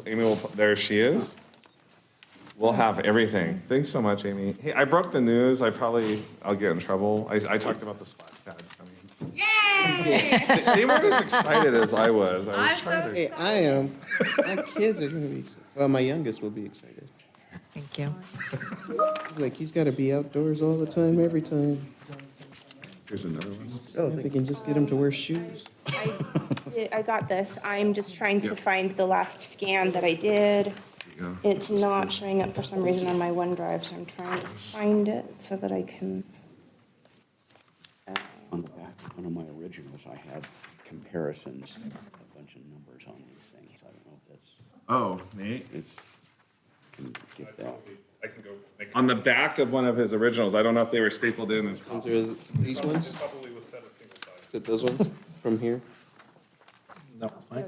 Amy will, there she is. We'll have everything. Thanks so much, Amy. Hey, I broke the news. I'll get in trouble. I talked about the splash pads. Yay! They weren't as excited as I was. I was trying to. Hey, I am. My kids are gonna be, well, my youngest will be excited. Thank you. He's like, he's gotta be outdoors all the time, every time. Here's another one. If we can just get him to wear shoes. I got this. I'm just trying to find the last scan that I did. Yeah. It's not showing up for some reason on my OneDrive, so I'm trying to find it so that I can. On the back of one of my originals, I had comparisons, a bunch of numbers on these things. I don't know if that's, Oh, Nate. it's, can you get that? I can go. On the back of one of his originals, I don't know if they were stapled in as. Those are these ones? Those ones from here? Oh,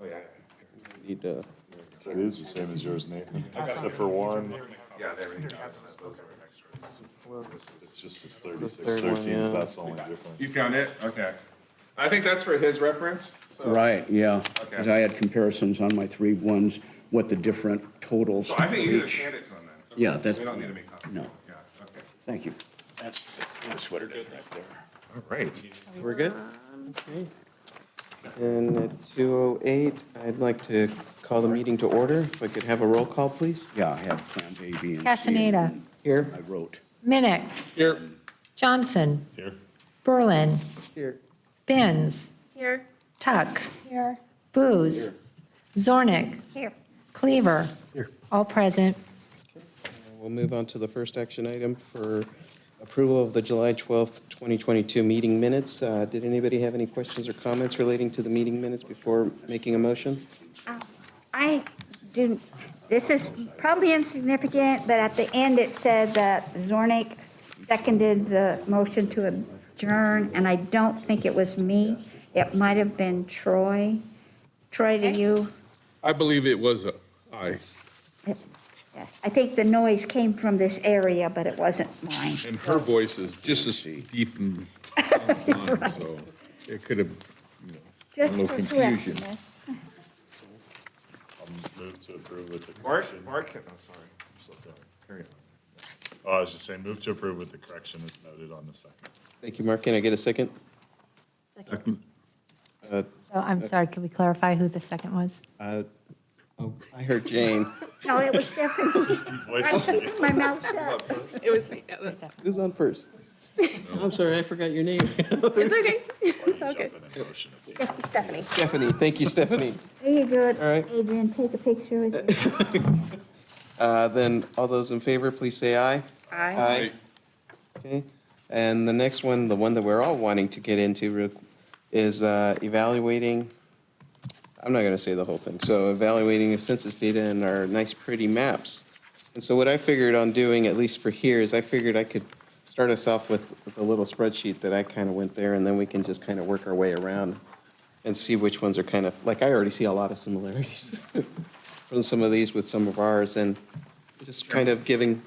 yeah. Need, It is the same as yours, Nathan, except for one, Yeah, there we go. it's just this third 3613, one, so yeah. that's the only difference. You found it? Okay. I think that's for his reference. So- Right, yeah, Okay. because I had comparisons on my three ones, what the different totals So for I think you just each. hand it to him then. Yeah, that's, We don't need to make copies. no, Yeah, okay. thank you. That's what it is right there. All right. we're good? Okay. And at 2:08, I'd like to call the meeting to order. If I could have a roll call, please. Yeah, I have plans A, B, and C. Castaneda. and Here. I wrote. Minnick. Here. Johnson. Here. Berlin. Here. Benz. Here. Tuck. Here. Booz. Zornick. Here. Cleaver. All present. We'll move on to the first action item for approval of the July 12th, 2022 meeting minutes. Did anybody have any questions or comments relating to the meeting minutes before making a motion? I didn't, this is probably insignificant, but at the end it said that Zornick seconded the motion to adjourn, and I don't think it was me. It might have been Troy. Troy, do you? I believe it was a aye, I think the noise came from this area, but it wasn't mine. and her voice is just as deep and so it could have, you know, Just a little for confusion. correctness. I'll move to approve with the Mark, correction. I'm sorry. Carry on. Oh, I was just saying, move to approve with the correction as noted on the second. Thank you, Mark. Can I get a second? Oh, I'm sorry, could we clarify who the second was? Oh, I heard Jane. No, it was Stephanie. Voice I is kept my mouth shut. It was me. It was. Who's on first? I'm sorry, I forgot your name. It's okay. It's all good. jumping in motion. It's Stephanie. Stephanie. Thank you, Stephanie. There you go. All right. Adrian, take a picture with me. Then all those in favor, please say aye. Aye. Okay. And the next one, the one that we're all wanting to get into is evaluating, I'm not going to say the whole thing. So evaluating census data and our nice pretty maps. And so what I figured on doing, at least for here, is I figured I could start us off with a little spreadsheet that I kind of went there, and then we can just kind of work our way around and see which ones are kind of, like, I already see a lot of similarities from some of these with some of ours, and just kind of giving,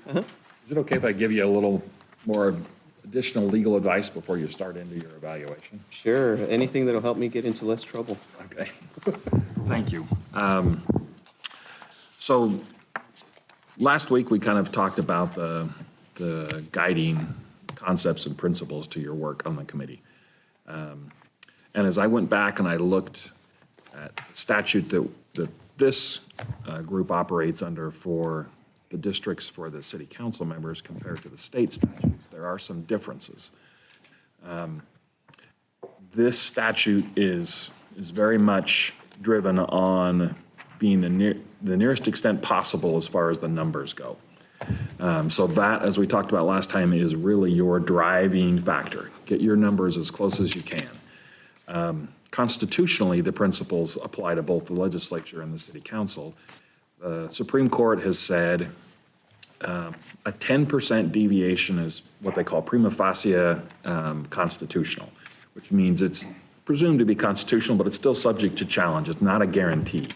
Is it okay if I give you a little more additional legal advice before you start into your evaluation? sure, anything that'll help me get into less trouble. Okay. Thank you. So last week, we kind of talked about the guiding concepts and principles to your work on the committee. And as I went back and I looked at the statute that this group operates under for the districts for the city council members compared to the state statutes, there are some differences. This statute is very much driven on being the nearest extent possible as far as the numbers go. So that, as we talked about last time, is really your driving factor. Get your numbers as close as you can. Constitutionally, the principles apply to both the legislature and the city council. The Supreme Court has said a 10% deviation is what they call prima facie constitutional, which means it's presumed to be constitutional, but it's still subject to challenge. It's not a guarantee.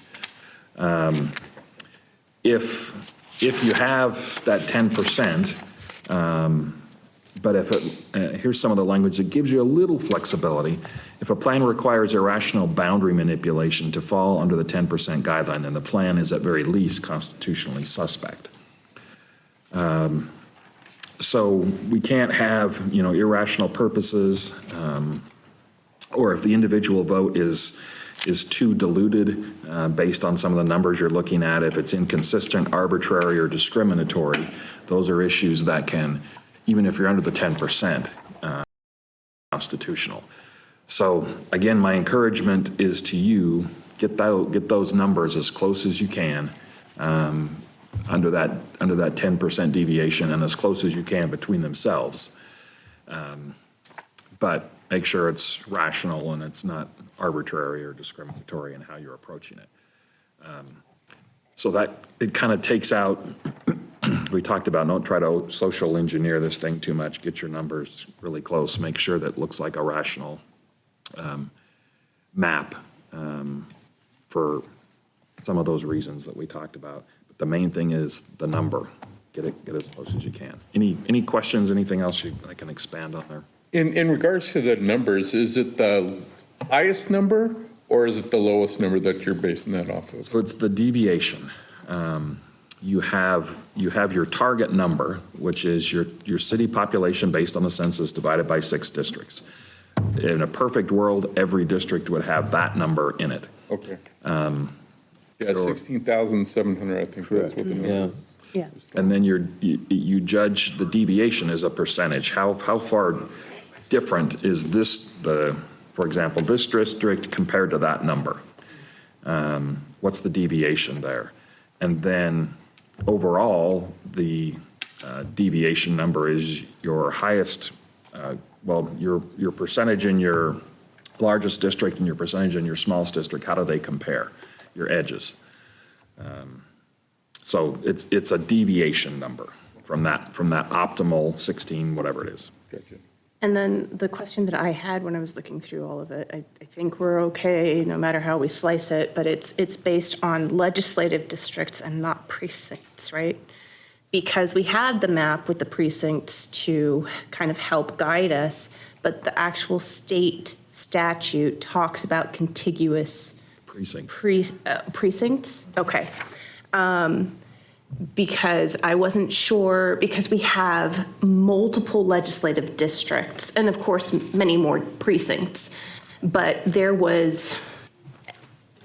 If you have that 10%, But if here's some of the language that gives you a little flexibility. If a plan requires irrational boundary manipulation to fall under the 10% guideline, then the plan is at very least constitutionally suspect. So we can't have, irrational purposes, or if the individual vote is too diluted based on some of the numbers you're looking at, if it's inconsistent, arbitrary, or discriminatory, those are issues that can, even if you're under the 10%, constitutional. So again, my encouragement is to you, get those numbers as close as you can under that 10% deviation, and as close as you can between themselves. But make sure it's rational and it's not arbitrary or discriminatory in how you're approaching it. So that, it kind of takes out, we talked about, don't try to social engineer this thing too much, get your numbers really close, make sure that it looks like a rational map for some of those reasons that we talked about. But the main thing is the number. Get as close as you can. Any questions, anything else I can expand on there? In regards to the numbers, is it the highest number or is it the lowest number that you're basing that off of? So it's the deviation. You have your target number, which is your city population based on the census divided by 6 districts. In a perfect world, every district would have that number in it. Okay. Yeah, 16,700, I think that's what the number is. Yeah. And then you judge the deviation as a percentage. How far different is this, for example, this district compared to that number? What's the deviation there? And then overall, the deviation number is your highest, your percentage in your largest district and your percentage in your smallest district. How do they compare? Your edges. So it's a deviation number from that optimal 16, whatever it is. Gotcha. And then the question that I had when I was looking through all of it, I think we're okay no matter how we slice it, but it's based on legislative districts and not precincts, right? Because we had the map with the precincts to kind of help guide us, but the actual state statute talks about contiguous precincts. Okay. Because I wasn't sure, because we have multiple legislative districts and of course many more precincts, but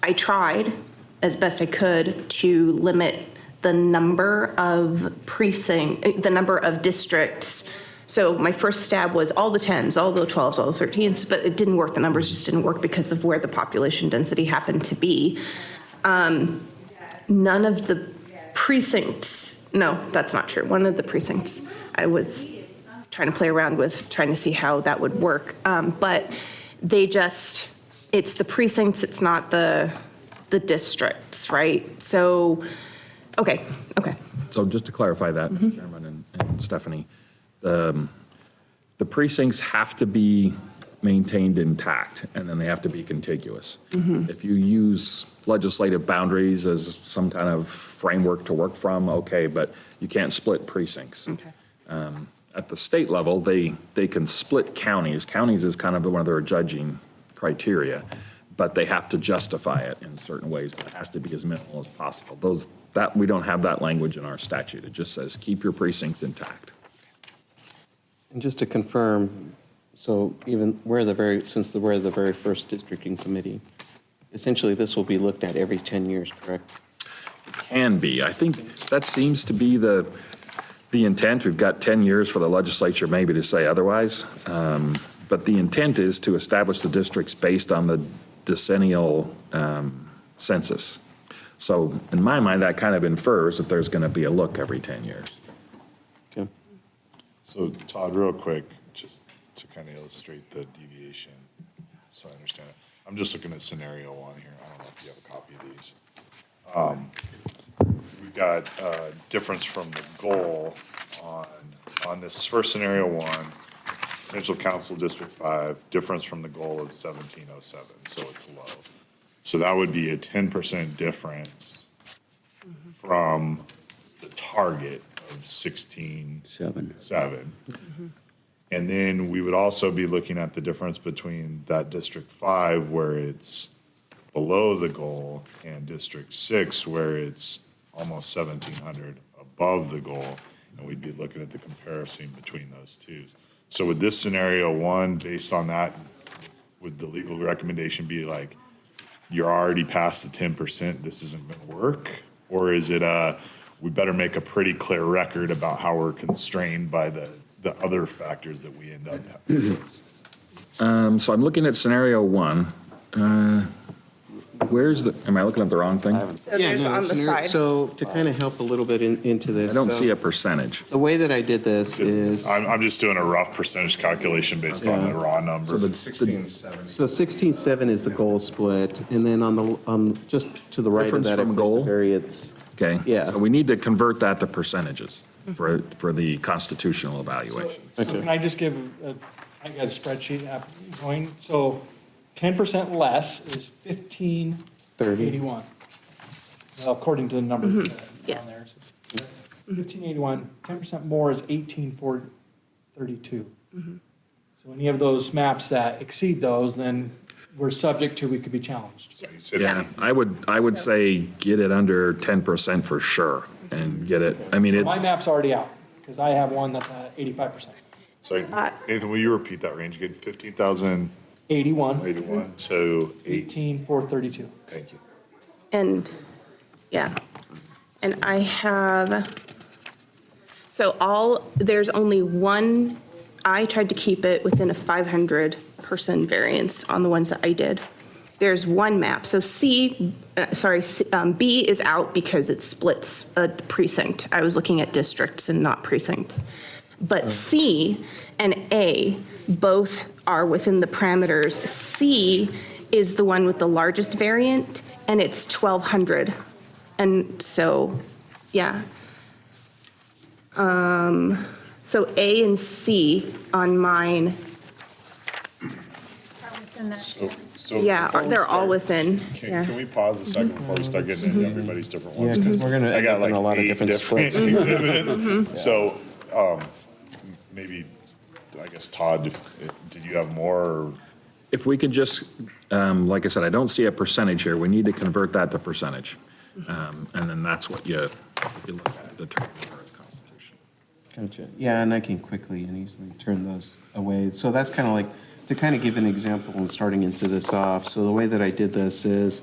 I tried as best I could to limit the number of districts. So my first stab was all the 10s, all the 12s, all the 13s, but it didn't work. The numbers just didn't work because of where the population density happened to be. None of the precincts, no, that's not true. One of the precincts, I was trying to play around with, trying to see how that would work. But it's the precincts, it's not the districts, right? So, okay. So just to clarify that, Mr. Chairman and Stephanie, the precincts have to be maintained intact, and then they have to be contiguous. If you use legislative boundaries as some kind of framework to work from, okay, but you can't split precincts. Okay. At the state level, they can split counties. Counties is kind of one of their judging criteria, but they have to justify it in certain ways. It has to be as minimal as possible. We don't have that language in our statute. It just says keep your precincts intact. And just to confirm, so even we're the very first districting committee, essentially this will be looked at every 10 years, correct? Can be. I think that seems to be the intent. We've got 10 years for the legislature maybe to say otherwise. But the intent is to establish the districts based on the decennial census. So in my mind, that kind of infers that there's going to be a look every 10 years. Okay. So Todd, real quick, just to kind of illustrate the deviation, so I understand it. I'm just looking at scenario 1 here. I don't know if you have a copy of these. We've got difference from the goal on this first scenario 1, potential council district 5, difference from the goal of 1707, so it's low. So that would be a 10% difference from the target of 16.7. And then we would also be looking at the difference between that District 5 where it's below the goal and District 6 where it's almost 1,700 above the goal. And we'd be looking at the comparison between those two. So with this scenario one, based on that, would the legal recommendation be like, you're already past the 10%, this isn't gonna work? Or is it we better make a pretty clear record about how we're constrained by the other factors that we end up having? So I'm looking at scenario one. Where's the, am I looking at the wrong thing? So Yeah, there's no, on the scenario- side. So to kind of help a little bit into this. I don't see so a percentage. The way that I did this is, I'm just doing a rough percentage calculation based on the raw number. 1670. so 16.7 is the goal split, and then on just to the right of Difference that, I from placed the goal? variance. Okay? Yeah. So we need to convert that to percentages for the constitutional evaluation. So can I just give, I got a spreadsheet app going, so 10% less is 1581. Well, according to the numbers Yeah. down there. 1581, 10% more is 18,432. So when you have those maps that exceed those, then we're subject to, we could be challenged. You said- Yeah, I would say get it under 10% for sure and get it, I mean, So it's, my map's already out, because I have one that's 85%. So Nathan, will you repeat that range again? 15,081 81, to 18,432. Thank you. And, yeah, and I have, so there's only one, I tried to keep it within a 500-person variance on the ones that I did. There's one map, so B is out because it splits a precinct. I was looking at districts and not precincts. But C and A both are within the parameters. C is the one with the largest variant, and it's 1,200. And so, yeah. So A and C on mine, So yeah, they're all within, Can yeah. we pause a second before we start getting into everybody's different Yeah, ones? because we're going to I end got up like in a lot of 8 different different splits. exhibits. So, maybe, I guess Todd, did you have more? Or- if we could just, like I said, I don't see a percentage here. We need to convert that to percentage. And then that's what you look at to determine where it's constitutional. Gotcha. Yeah, and I can quickly and easily turn those away. So that's kind of like, to kind of give an example and starting into this off. So the way that I did this is,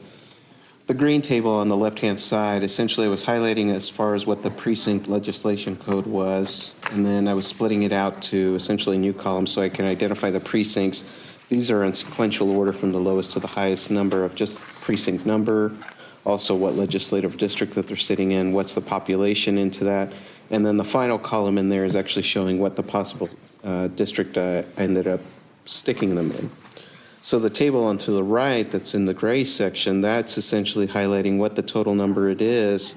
the green table on the left-hand side, essentially I was highlighting as far as what the precinct legislation code was, and then I was splitting it out to essentially new columns so I can identify the precincts. These are in sequential order from the lowest to the highest number of just precinct number, also what legislative district that they're sitting in, what's the population into that, and then the final column in there is actually showing what the possible district I ended up sticking them in. So the table on to the right that's in the gray section, that's essentially highlighting what the total number it is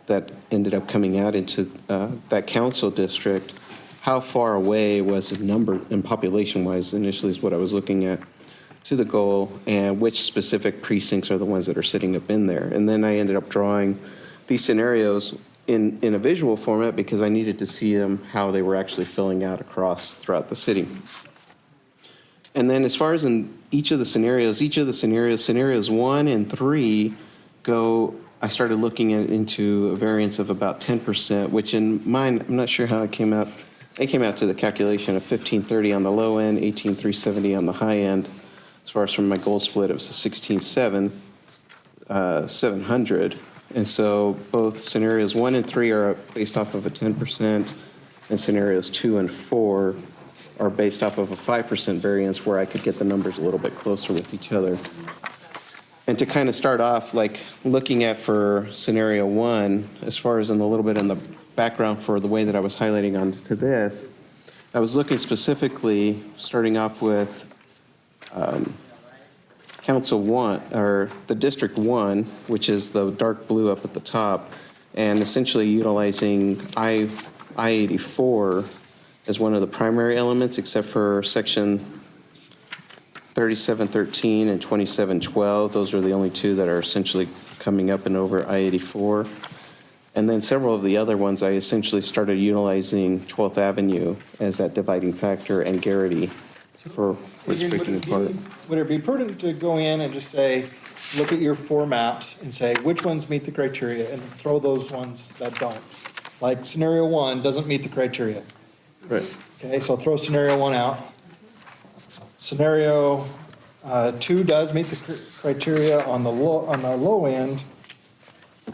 that ended up coming out into that council district. How far away was the number, and population-wise initially is what I was looking at, to the goal, and which specific precincts are the ones that are sitting up in there. And then I ended up drawing these scenarios in a visual format because I needed to see them, how they were actually filling out throughout the city. And then as far as in each of the scenarios, scenarios 1 and 3 I started looking into a variance of about 10%, which in mine, I'm not sure how it came out. It came out to the calculation of 1530 on the low end, 18370 on the high end. As far as from my goal split, it was a 16,700. And so both scenarios 1 and 3 are based off of a 10%, and scenarios 2 and 4 are based off of a 5% variance where I could get the numbers a little bit closer with each other. And to kind of start off, like looking at for scenario 1, as far as in a little bit in the background for the way that I was highlighting onto this, I was looking specifically, starting off with Council 1, or the District 1, which is the dark blue up at the top, and essentially utilizing I-84 as one of the primary elements, except for section 3713 and 2712. Those are the only two that are essentially coming up and over I-84. And then several of the other ones, I essentially started utilizing 12th Avenue as that dividing factor and Garrity for what's Adrian, breaking apart. would it be prudent to go in and just say, look at your 4 maps and say, which ones meet the criteria, and throw those ones that don't? Like scenario 1 doesn't meet the criteria. Right. Okay, so throw scenario 1 out. Scenario 2 does meet the criteria on the low end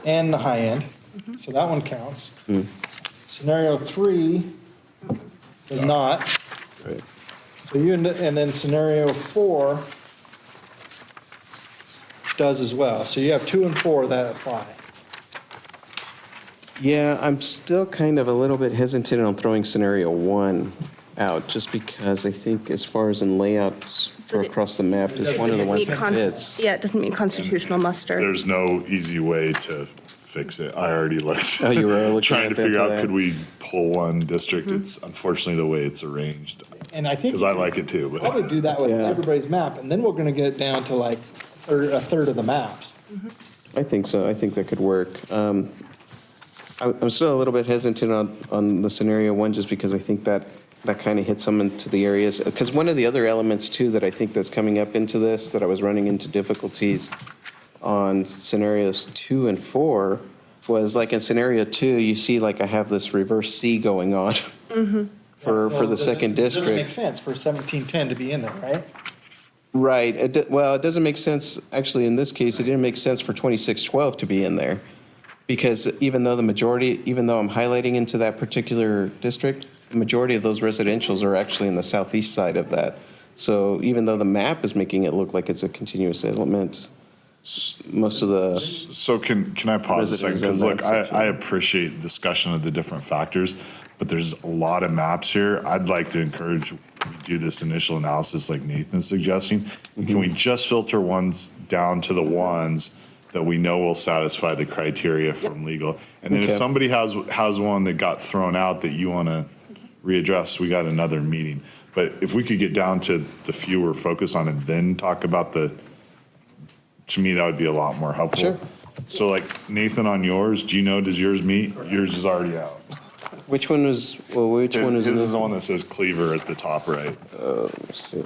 and the high end, so that one counts. Scenario 3 does not. Right. So and then scenario 4 does as well. So you have 2 and 4 that apply. Yeah, I'm still kind of a little bit hesitant on throwing scenario 1 out, just because I think as far as in layouts for But it- across the map, is one of the ones that fits. Yeah, it doesn't meet constitutional muster. There's no easy way to fix it. I already looked. Oh, you were looking Trying at to that figure out, today? could we pull one district? It's unfortunately the way it's arranged, And I think. because I like it too, but. Probably do that with Yeah. everybody's map, and then we're gonna get down to like a third of the maps. I think so. I think that could work. I'm still a little bit hesitant on the scenario 1, just because I think that kind of hits some into the areas. Because one of the other elements too that I think that's coming up into this, that I was running into difficulties on scenarios 2 and 4, was like in scenario 2, you see like I have this reverse C going on for the second It doesn't make district. sense for 1710 to be in there, right? Right. Well, it doesn't make sense, actually, in this case, it didn't make sense for 2612 to be in there. Because even though I'm highlighting into that particular district, the majority of those residentials are actually in the southeast side of that. So even though the map is making it look like it's a continuous element, most of the, So can I pause a second? Residents Because in look, that section. I appreciate discussion of the different factors, but there's a lot of maps here. I'd like to encourage, we do this initial analysis like Nathan's suggesting. Can we just filter ones down to the ones that we know will satisfy the criteria from legal? And then if Okay. somebody has one that got thrown out that you want to readdress, we got another meeting. But if we could get down to the few we're focused on and then talk about to me, that would be a lot more helpful. Sure. So like Nathan, on yours, do you know, does yours meet? Yours is already out. which one was His in is the the, one that says Cleaver at the top right. let's see.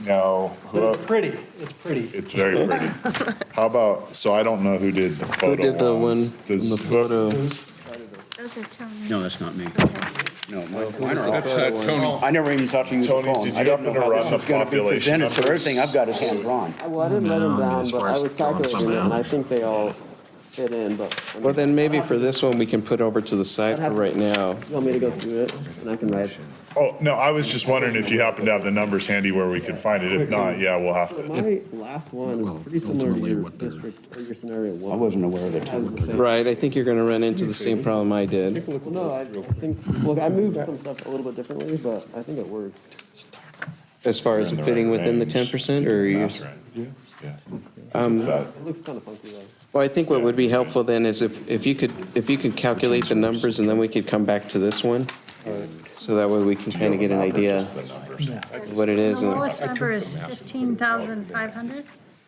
So But it's pretty, it's pretty. it's very pretty. How about, so I don't know who did the Who photo did the ones. one, Does- the photo? Those are Tony. No, that's not me. No, mine are all. That's Tony. I never even thought to use the Tony, phone. did I you didn't happen know to how run this the was gonna be population presented, so numbers? everything I've got is hand-drawn. Well, I didn't let them down, as but far I as was throwing some calculating it, and down. I think they all fit in, but. Well, then maybe for this one, we can put over to the side for right now. You want me to go through it, and I can write. Oh, no, I was just wondering if you happen to have the numbers handy where we could find it. If not, yeah, we'll have to. My last one is pretty similar to ultimately your what they're- district, or your scenario 1. I wasn't aware of the It has the two. same- Right, I think you're gonna run into the same problem I did. Well, no, I think, look, I moved some stuff a little bit differently, but I think it works. As far as In the fitting right within the range. 10%, or you? That's right. Yeah. It's that- It looks kind of funky though. Well, I think what would be helpful then is if you could calculate the numbers, and then we could come back to this one. So that way we can kind of get an idea of what it is. The and- lowest number is 15,500?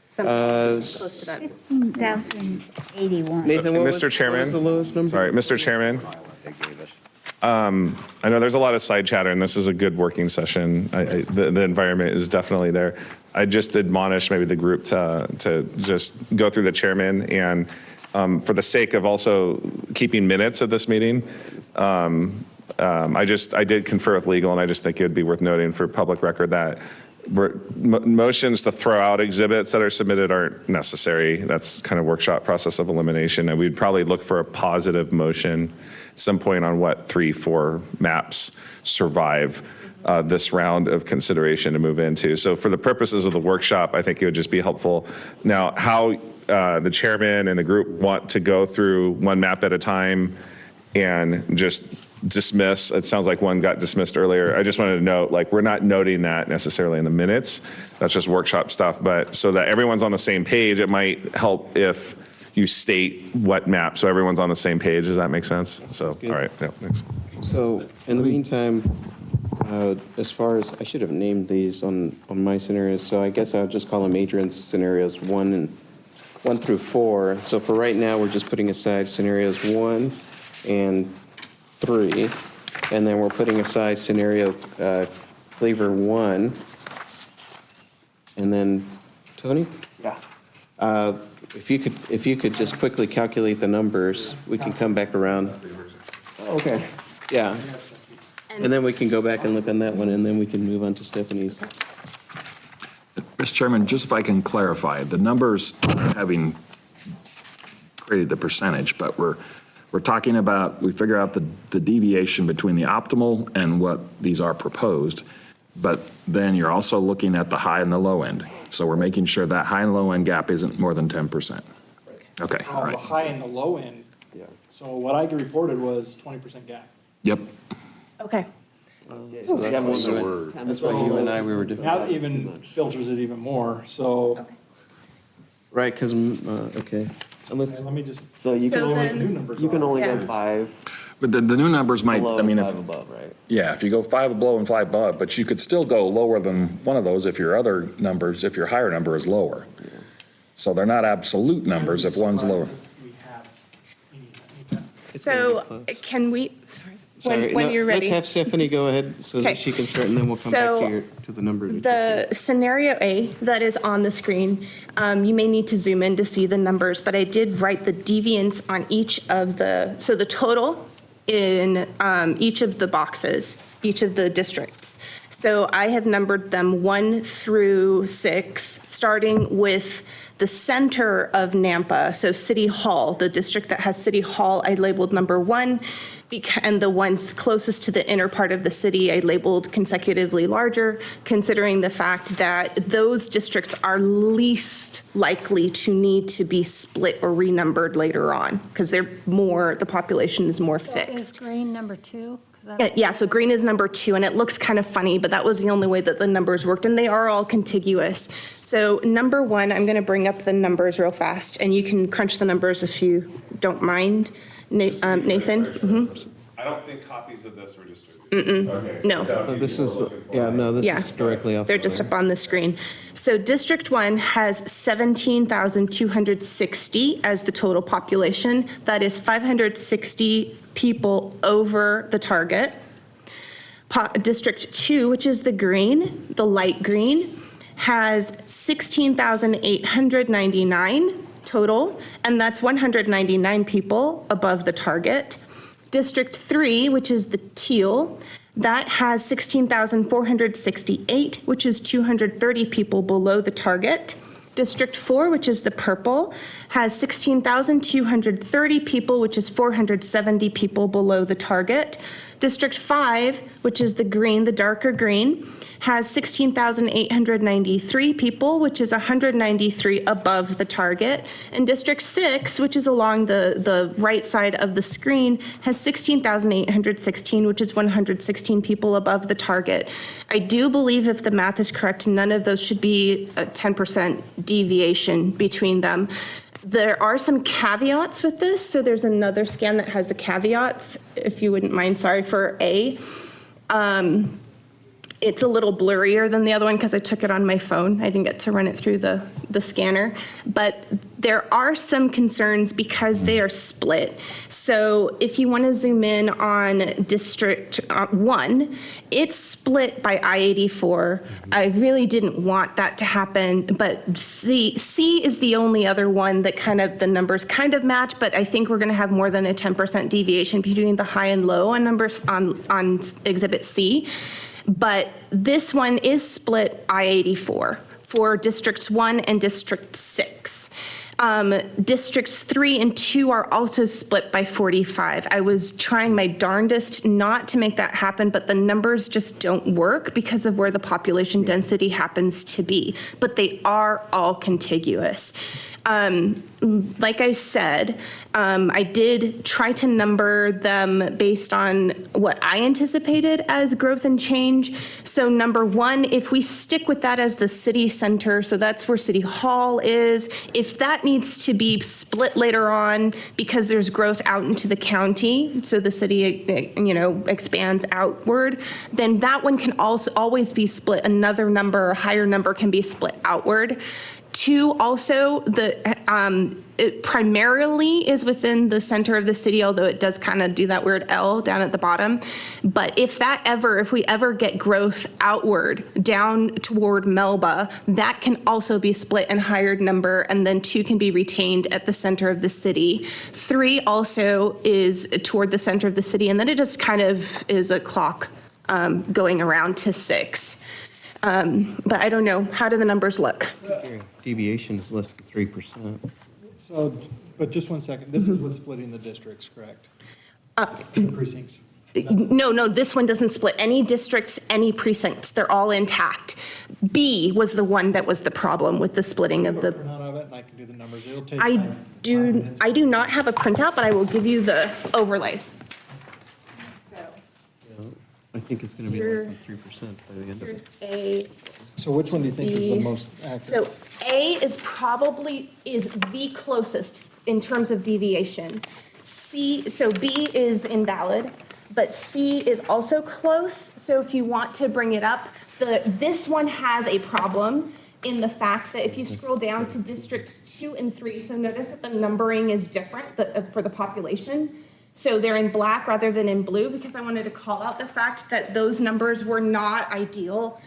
Something close to that. 15,081. Nathan, what was Mr. Chairman? what was the lowest number? Sorry, Mr. Chairman. I know there's a lot of side chatter, and this is a good working session. The environment is definitely there. I just admonish maybe the group to just go through the chairman, and for the sake of also keeping minutes of this meeting, I did confer with legal, and I just think it would be worth noting for public record that motions to throw out exhibits that are submitted aren't necessary. That's kind of workshop process of elimination, and we'd probably look for a positive motion at some point on what 3-4 maps survive this round of consideration to move into. So for the purposes of the workshop, I think it would just be helpful. Now, how the chairman and the group want to go through one map at a time and just dismiss, it sounds like one got dismissed earlier. I just wanted to note, like, we're not noting that necessarily in the minutes. That's just workshop stuff, but so that everyone's on the same page, it might help if you state what map, so everyone's on the same page. Does that make sense? So, all right, yeah, thanks. So in the meantime, as far as, I should have named these on my scenarios, so I guess I'll just call them Adrian's scenarios 1 1 through 4. So for right now, we're just putting aside scenarios 1 and 3. And then we're putting aside scenario Cleaver 1. And then, Tony? Yeah. If you could just quickly calculate the numbers, we can come back around. Okay. Yeah. And then we can go back and look on that one, and then we can move on to Stephanie's. Mr. Chairman, just if I can clarify, the numbers, having created the percentage, but we're talking about, we figure out the deviation between the optimal and what these are proposed, but then you're also looking at the high and the low end. So we're making sure that high and low end gap isn't more than 10%. Okay, all The right. high and the low end. Yeah. So what I reported was 20% gap. Yep. Okay. That's why you and I, we were different. That even filters it even more, so Right, because, okay. And let's, let me just, So you So can only, then- new numbers you can are. only Yeah. go 5 But the new numbers might, below I mean, and if, 5 above, right? yeah, if you go 5 below and 5 above, but you could still go lower than one of those if your other numbers, if your higher number is lower. So they're not absolute numbers if one's lower. We have So can we, sorry, sorry, when no, you're ready. let's have Stephanie go ahead so that Okay. she can start, and then we'll come back So, to the numbers. The scenario A that is on the screen, you may need to zoom in to see the numbers, but I did write the deviance on each of so the total in each of the boxes, each of the districts. So I have numbered them 1 through 6, starting with the center of Nampa, so City Hall, the district that has City Hall, I labeled number 1. And the ones closest to the inner part of the city, I labeled consecutively larger, considering the fact that those districts are least likely to need to be split or renumbered later on, because the population is more Is fixed. green number 2? 'Cause that- Yeah, so green is number 2, and it looks kind of funny, but that was the only way that the numbers worked, and they are all contiguous. So number 1, I'm going to bring up the numbers real fast, and you can crunch the numbers if you don't mind. Nathan? Mhm. I don't think copies of this were distributed. Okay. No. So this is, yeah, no, this Yeah. is directly off. They're just up on the screen. So District 1 has 17,260 as the total population. That is 560 people over the target. District 2, which is the green, the light green, has 16,899 total, and that's 199 people above the target. District 3, which is the teal, that has 16,468, which is 230 people below the target. District 4, which is the purple, has 16,230 people, which is 470 people below the target. District 5, which is the green, the darker green, has 16,893 people, which is 193 above the target. And District 6, which is along the right side of the screen, has 16,816, which is 116 people above the target. I do believe if the math is correct, none of those should be a 10% deviation between them. There are some caveats with this, so there's another scan that has the caveats, if you wouldn't mind, sorry, for A. It's a little blurrier than the other one because I took it on my phone. I didn't get to run it through the scanner. But there are some concerns because they are split. So if you want to zoom in on District 1, it's split by I-84. I really didn't want that to happen, but C is the only other one that the numbers kind of match, but I think we're going to have more than a 10% deviation between the high and low on numbers on Exhibit C. But this one is split I-84 for Districts 1 and District 6. Districts 3 and 2 are also split by 45. I was trying my darndest not to make that happen, but the numbers just don't work because of where the population density happens to be. But they are all contiguous. Like I said, I did try to number them based on what I anticipated as growth and change. So number 1, if we stick with that as the city center, so that's where City Hall is, if that needs to be split later on because there's growth out into the county, so the city, expands outward, then that one can also always be split. Another number, a higher number can be split outward. 2 also, it primarily is within the center of the city, although it does kind of do that weird L down at the bottom. But if we ever get growth outward down toward Melba, that can also be split and hired number, and then 2 can be retained at the center of the city. 3 also is toward the center of the city, and then it just kind of is a clock going around to 6. But I don't know, how do the numbers look? Deviation is less than 3%. So, but just one second, this is with splitting the districts, correct? Precincts. No, this one doesn't split any districts, any precincts. They're all intact. B was the one that was the problem with the splitting of the. Print out of it, and I can do the numbers. It'll take. I 5 do minutes. not have a printout, but I will give you the overlays. I think it's going to be less than 3% by the end of Here's it. A. So which one do you think is the B. most accurate? So A is the closest in terms of deviation. So B is invalid, but C is also close. So if you want to bring it up, this one has a problem in the fact that if you scroll down to districts 2 and 3, so notice that the numbering is different for the population. So they're in black rather than in blue, because I wanted to call out the fact that those numbers were not ideal.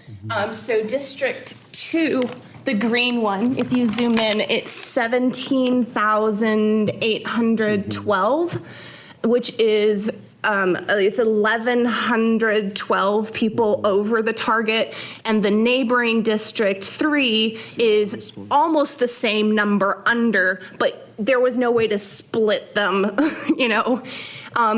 So District 2, the green one, if you zoom in, it's 17,812, which is it's 1,112 people over the target, and the neighboring District 3 is almost the same number under, but there was no way to split them, you know?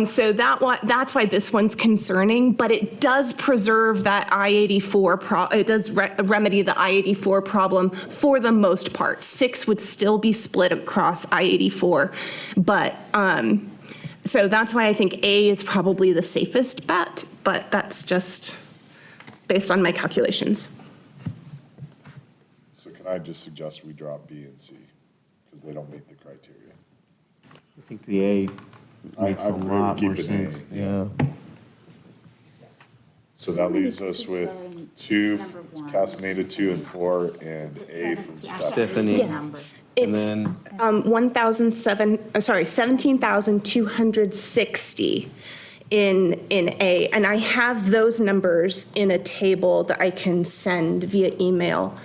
So that's why this one's concerning, but it does preserve that I-84, it does remedy the I-84 problem for the most part. 6 would still be split across I-84, but, so that's why I think A is probably the safest bet, but that's just based on my calculations. So can I just suggest we drop B and C, because they don't meet the criteria? I think the A makes I a agree lot with more keeping A, sense. yeah. So that leaves us with 2, Castaneda 2 and 4, and A from Stephanie. Stephanie. It's And then 17,260 in A, and I have those numbers in a table that I can send via email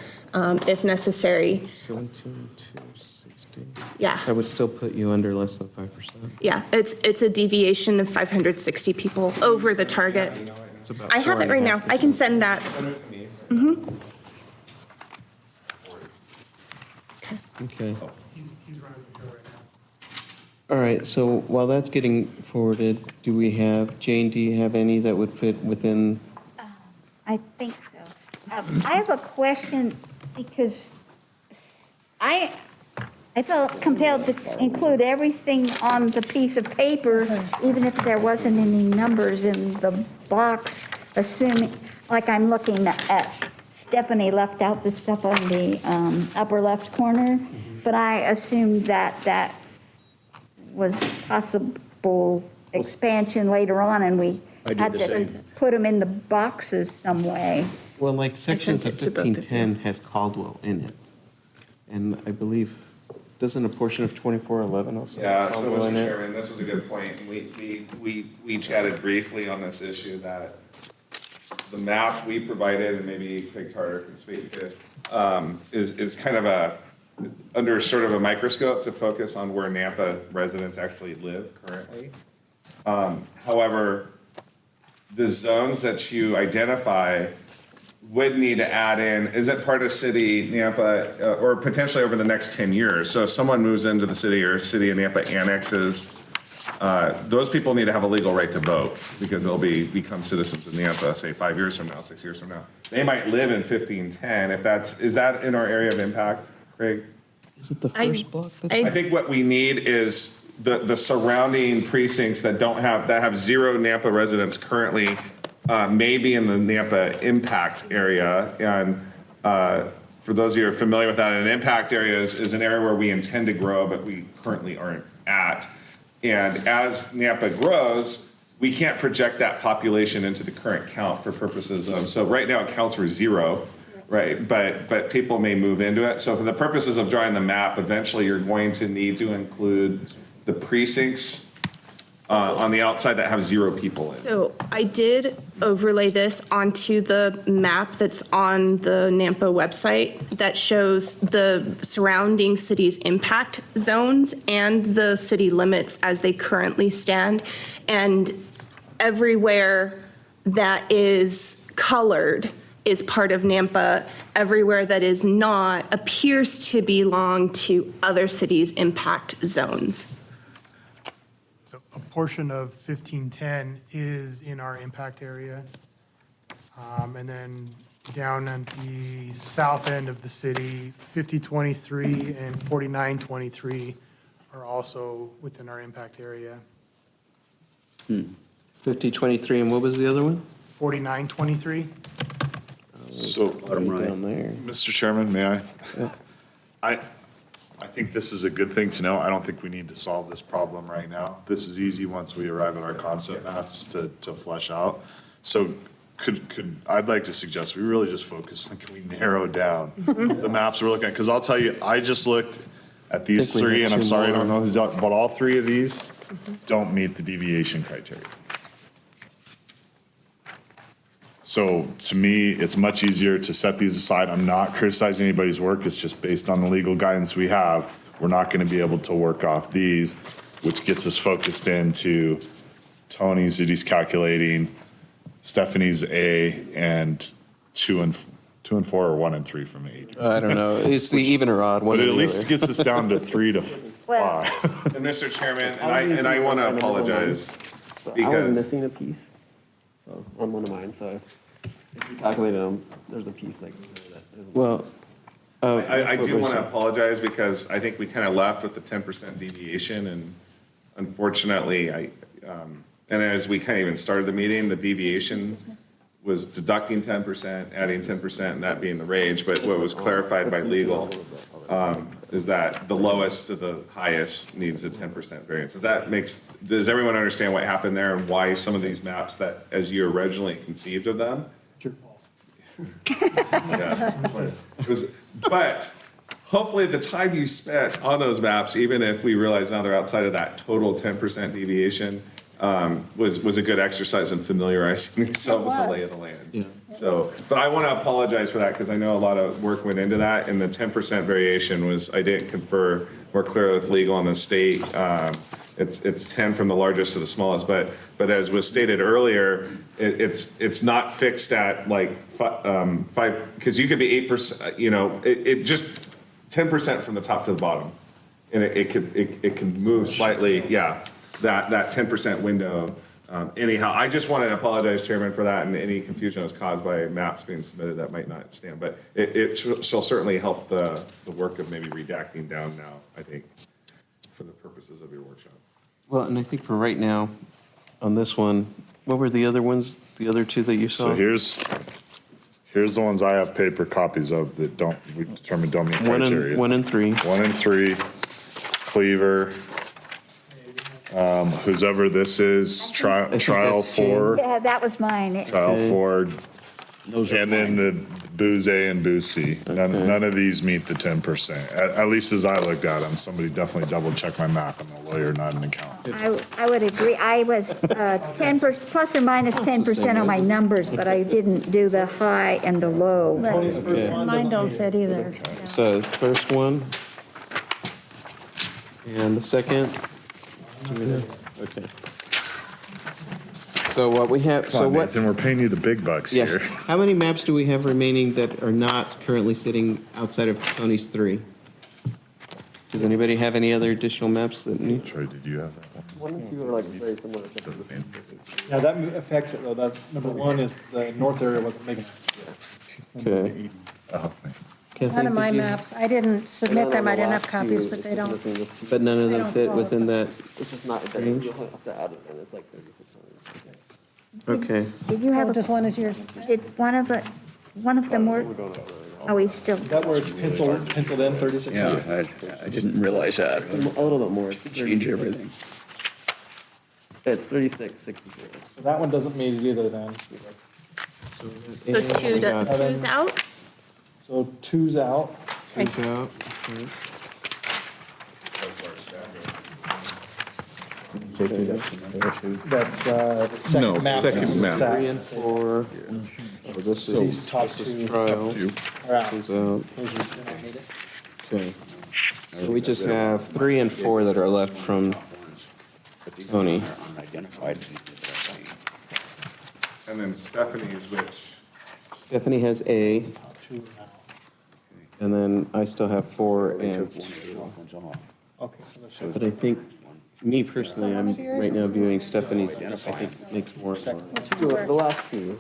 if necessary. 17,260. Yeah. That would still put you under less than 5%. Yeah, it's a deviation of 560 people over the target. It's about I have it right now. I can send that. Okay. All right, so while that's getting forwarded, Jane, do you have any that would fit within? I think so. I have a question because I felt compelled to include everything on the piece of paper, even if there wasn't any numbers in the box, assuming, like I'm looking at, Stephanie left out the stuff on the upper left corner, but I assumed that was possible expansion later on, and we had to put them in the boxes some way. Well, like sections of it to both of you. 1510 has Caldwell in it. And I believe, doesn't a portion of 2411 also Yeah, have so Caldwell in Mr. it? Chairman, this was a good point. We chatted briefly on this issue that the map we provided, and maybe Craig Tarter can speak to, is kind of under sort of a microscope to focus on where Nampa residents actually live currently. However, the zones that you identify would need to add in, is it part of city Nampa, or potentially over the next 10 years? So if someone moves into the city or city of Nampa annexes, those people need to have a legal right to vote because they'll become citizens of Nampa, say 5 years from now, 6 years from now. They might live in 1510 if is that in our area of impact, Craig? Is it the first block? I think what we need is the surrounding precincts that have 0 Nampa residents currently, maybe in the Nampa impact area. And for those of you who are familiar with that, an impact area is an area where we intend to grow, but we currently aren't at. And as Nampa grows, we can't project that population into the current count for purposes of, so right now it counts for 0. Right, but people may move into it. So for the purposes of drawing the map, eventually you're going to need to include the precincts on the outside that have 0 people in. So I did overlay this onto the map that's on the NAMPA website that shows the surrounding cities' impact zones and the city limits as they currently stand. And everywhere that is colored is part of NAMPA. Everywhere that is not appears to belong to other cities' impact zones. So a portion of 1510 is in our impact area. And then down at the south end of the city, 5023 and 4923 are also within our impact area. 5023, and what was the other one? 4923. So, Down there. Mr. Chairman, may I? I think this is a good thing to know. I don't think we need to solve this problem right now. This is easy once we arrive at our concept maps to flesh out. So I'd like to suggest we really just focus on, can we narrow down the maps we're looking at? Because I'll tell you, I just looked at these think we 3, have and I'm 2 sorry, I more. don't know these, but all 3 of these don't meet the deviation criteria. So to me, it's much easier to set these aside. I'm not criticizing anybody's work. It's just based on the legal guidance we have. We're not going to be able to work off these, which gets us focused into Tony's that he's calculating, Stephanie's A, and 2 and 4 or 1 and 3 from 8. I don't know. It's the even or odd one. But or it at the least other. gets us down to 3 to Well- 5. And Mr. Chairman, and I want to apologize So I was because, missing a piece, so, on one of mine, so if you calculated them, there's a piece that isn't. Well, I do want to apologize because I think we kind of left with the 10% deviation, and unfortunately, and as we kind of even started the meeting, the deviation was deducting 10%, adding 10%, and that being the range, but what was clarified by legal is that the lowest to the highest needs a 10% variance. Does everyone understand what happened there and why some of these maps that, as you originally conceived of them? It's your fault. Yes. But hopefully the time you spent on those maps, even if we realize now they're outside of that total 10% deviation, was a good exercise in familiarizing yourself with the lay of the land. So, but I want to apologize for that because I know a lot of work went into that, and the 10% variation was, I didn't confer more clearly with legal on the state. It's 10 from the largest to the smallest, but as was stated earlier, it's not fixed at like 5, because you could be 8%, it just 10% from the top to the bottom. And it can move slightly, yeah, that 10% window. Anyhow, I just wanted to apologize, Chairman, for that and any confusion that was caused by maps being submitted that might not stand. But it shall certainly help the work of maybe redacting down now, I think, for the purposes of your workshop. well, and I think for right now, on this one, what were the other ones, the other 2 that you saw? So here's the ones I have paper copies of that we determined don't meet criteria. 1 and 3. 1 and 3, Cleaver, whose ever this is, trial that's 2. 4, Yeah, that was mine. trial 4, Those are and then the booze A and booze C. None of these meet the 10%, at least as I looked at them. Somebody definitely double check my math. I'm a lawyer, not an accountant. I would agree. I was 10%, plus or minus 10% on my numbers, but I didn't do the high and the low. Mine don't fit either. So first one. And the second. Okay. So what we have, Come so on, what, Nathan, we're paying you the big bucks yeah, here. how many maps do we have remaining that are not currently sitting outside of Tony's 3? Does anybody have any other additional maps that need? Troy, did you have that one? 1 and 2 are like very similar. Yeah, that affects it though. That, number 1 is the north area wasn't making. Okay. Oh, Kathleen, None of my did you- maps, I didn't submit them, I didn't have copies, but they don't. But none of They them don't fit fall within that, It's just not, you'll have to add it, and it's like 3600. okay. Did you Oh, have, just one is yours. did one of them work? Oh, we still, Is that where it's penciled in, 36? Yeah, I didn't realize that. A little bit more. It's Change everything. It's 3664. So that one doesn't meet it either then. So 2's out? So two's out. Two's out. Okay. That's, second No, map. second is map. stacked. 3 and 4. Oh, this These is, top this is two trial. are out. Two's out. Those are, they don't need it. Okay. So we just have 3 and 4 that are left from Tony. Unidentified. And then Stephanie's, which, Stephanie has A, Two are out. and then I still have 4 and 2. Okay, so that's. But I think, me personally, I'm right now viewing Stephanie's, I think makes more sense. The last two.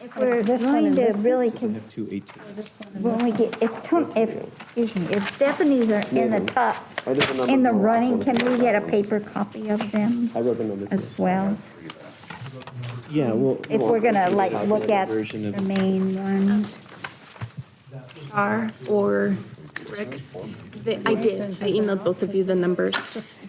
If we're This one going and to this one. really, I have 2 18s. when we get, excuse me, if Stephanie's are in the top, I did the number in the for last running, one. can we get a paper copy of them I wrote the number. as well? Yeah, well. If we're gonna like look at Version of- the main ones. Char or Rick, I did, I emailed both of you the numbers,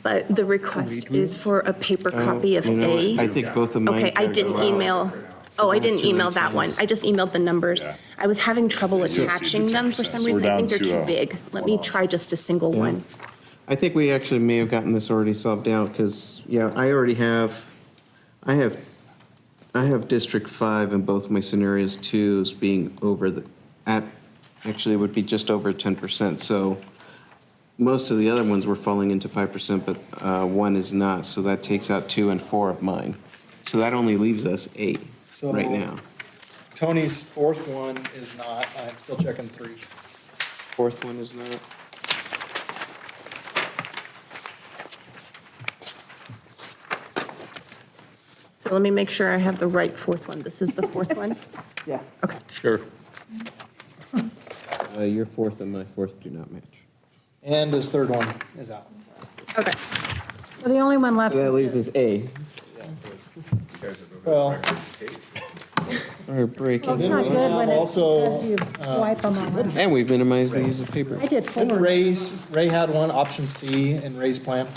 but the request is for a paper copy of You know what? I A. think both of mine. Okay, I gotta didn't go out. email, oh, I have didn't two email that 18s. one. I just emailed the numbers. Yeah. I was having trouble see the attaching them for 10%, some so we're reason. I think down they're to too a big. Let me try just a single one. I think we actually may have gotten this already solved out, because, yeah, I already have, I have District 5 in both my scenarios, 2 as being over the, actually it would be just over 10%, so most of the other ones were falling into 5%, but 1 is not, so that takes out 2 and 4 of mine. So that only leaves us 8 So- right now. Tony's fourth one is not, I'm still checking 3. Fourth one is not. So let me make sure I have the right fourth one. This is the fourth one? Yeah. Okay. Sure. Your fourth and my fourth do not match. And his third one is out. Okay. So the only one left So that is leaves this. us A. Well, Or break. Well, it's not good when it's Also, because you wipe them all out. And we've minimized the use of paper. I did didn't 4. Ray had one, option C in Ray's plan?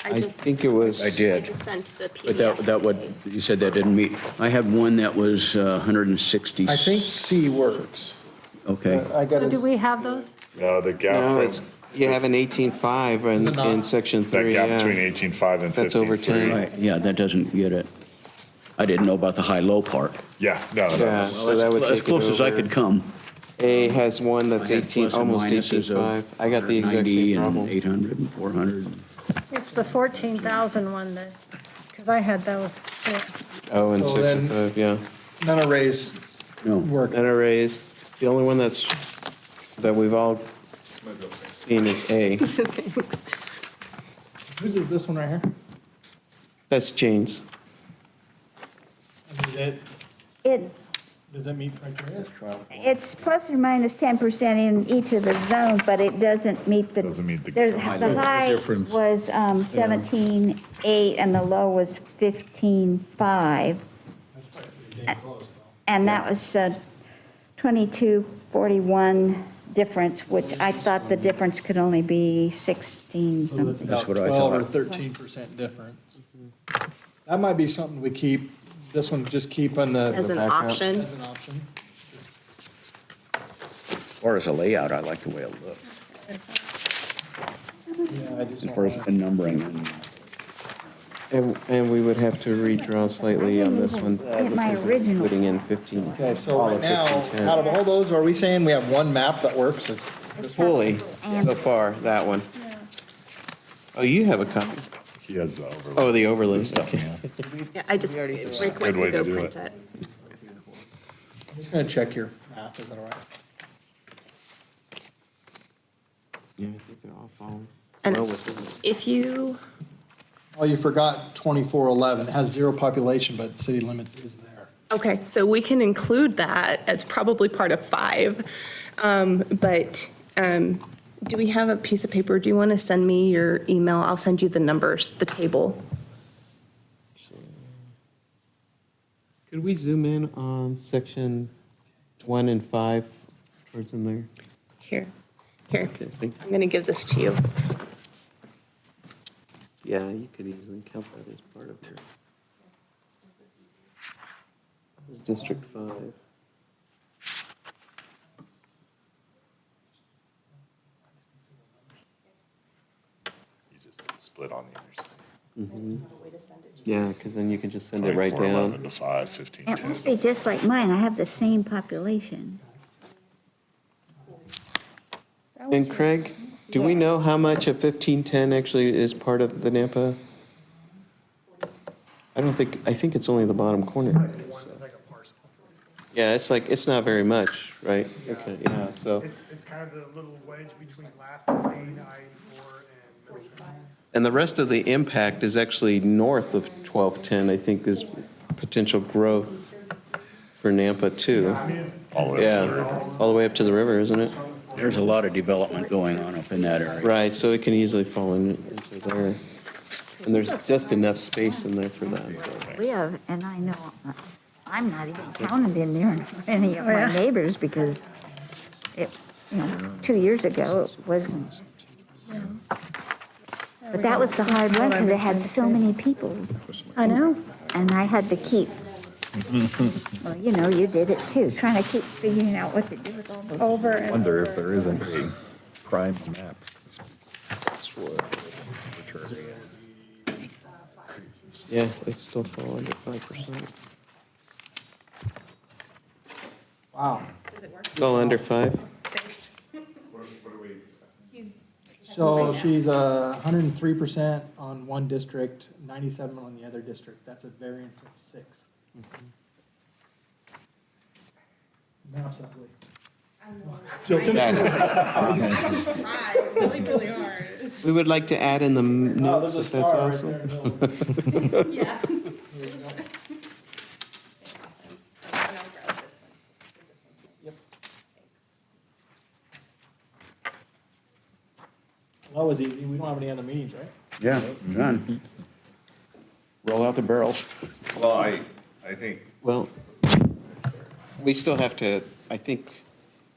I think it was. I did. just sent the But PDF. that would, you said that didn't meet. I had one that was 160. I think C works. Okay. I got So do it. we have those? No, the gap No, from, it's, you have an 18.5 Is it in, not? in section that 3, gap between yeah. 18.5 and 15.3. That's over 10. Right, yeah, that doesn't get it. I didn't know about the high-low part. Yeah, no, Yeah, that's, so that would As take it close as I over. could come. A has one that's I had 18, plus and almost minuses of 18.5. I got the exact 190 same and problem. 800 and 400. It's the 14,000 one that, because I had those too. Oh, and So section then- 5, yeah. None of Ray's No. work. NRAs, the only one that we've all seen is A. Whose is this one right here? That's Jane's. I mean, It, does that meet criteria? it's plus or minus 10% in each of the zones, but it doesn't meet the. Doesn't meet the- there's- The high difference. was 17.8 and the low was 15.5. And that was 22.41 difference, which I thought the difference could only be 16 something. About what I 12 or thought. 13% difference. That might be something we keep, this one just keep on the. As an backup. option. As an option. As far as the layout, I like the way it looks. Yeah, I just As far as don't the numbering And we would have to redraw slightly on this one. Get my because of original. Putting in 15. Okay, so all right of now, 1510. out of all those, are we saying we have one map that works? It's Fully, so far, that one. Oh, you have a copy. he has the overlay. Oh, the overlay stuff. Yeah, I just, Rick went Good way to to go do print it. it. I'm just gonna check your math, is that all right? Yeah, I think they're all following. And well within it. if you, Oh, you forgot 2411. It has 0 population, but city limits is there. okay, so we can include that as probably part of 5. But do we have a piece of paper? Do you want to send me your email? I'll send you the numbers, the table. Could we zoom in on section 1 and 5 towards in there? Here, here. Okay, thank I'm going to give this to you. Yeah, you could easily count that as part of your. This is District 5. split on the other side. Yeah, because then you can just send it right 11 down. to 5, 15, It 10. must be just like mine. I have the same population. And Craig, do we know how much of 1510 actually is part of the Nampa? I think it's only the bottom corner. Yeah, it's not very much, right? Okay, yeah, so, It's kind of the little wedge between Last Lane, I-84, and Middleton. and the rest of the impact is actually north of 1210, I think, is potential growth for Nampa too. All the way up to the river. Yeah, all the way up to the river, isn't it? There's a lot of development going on up in that area. Right, so it can easily fall into there. And there's just enough space in there for that, so. We have, and I know, I'm not even counted in there for any of Oh, yeah. my neighbors because it, 2 years ago, it wasn't. But that was the hard one because it had so many people I know. and I had to keep, well, you did it too, trying to keep figuring out what to do with all those. Over and Wonder over. if there isn't a prime maps. Yeah, they still fall under 5%. Wow. It's all under 5? So she's 103% on one district, 97 on the other district. That's a variance of 6. Maps ugly. Really, really hard. We would like to add in the Oh, notes there's if a that's star right awesome. there in the middle. Yeah. That was easy. We don't have any other meetings, right? Yeah, done. Roll out the barrels. Well, I think Well, we still have to, I think,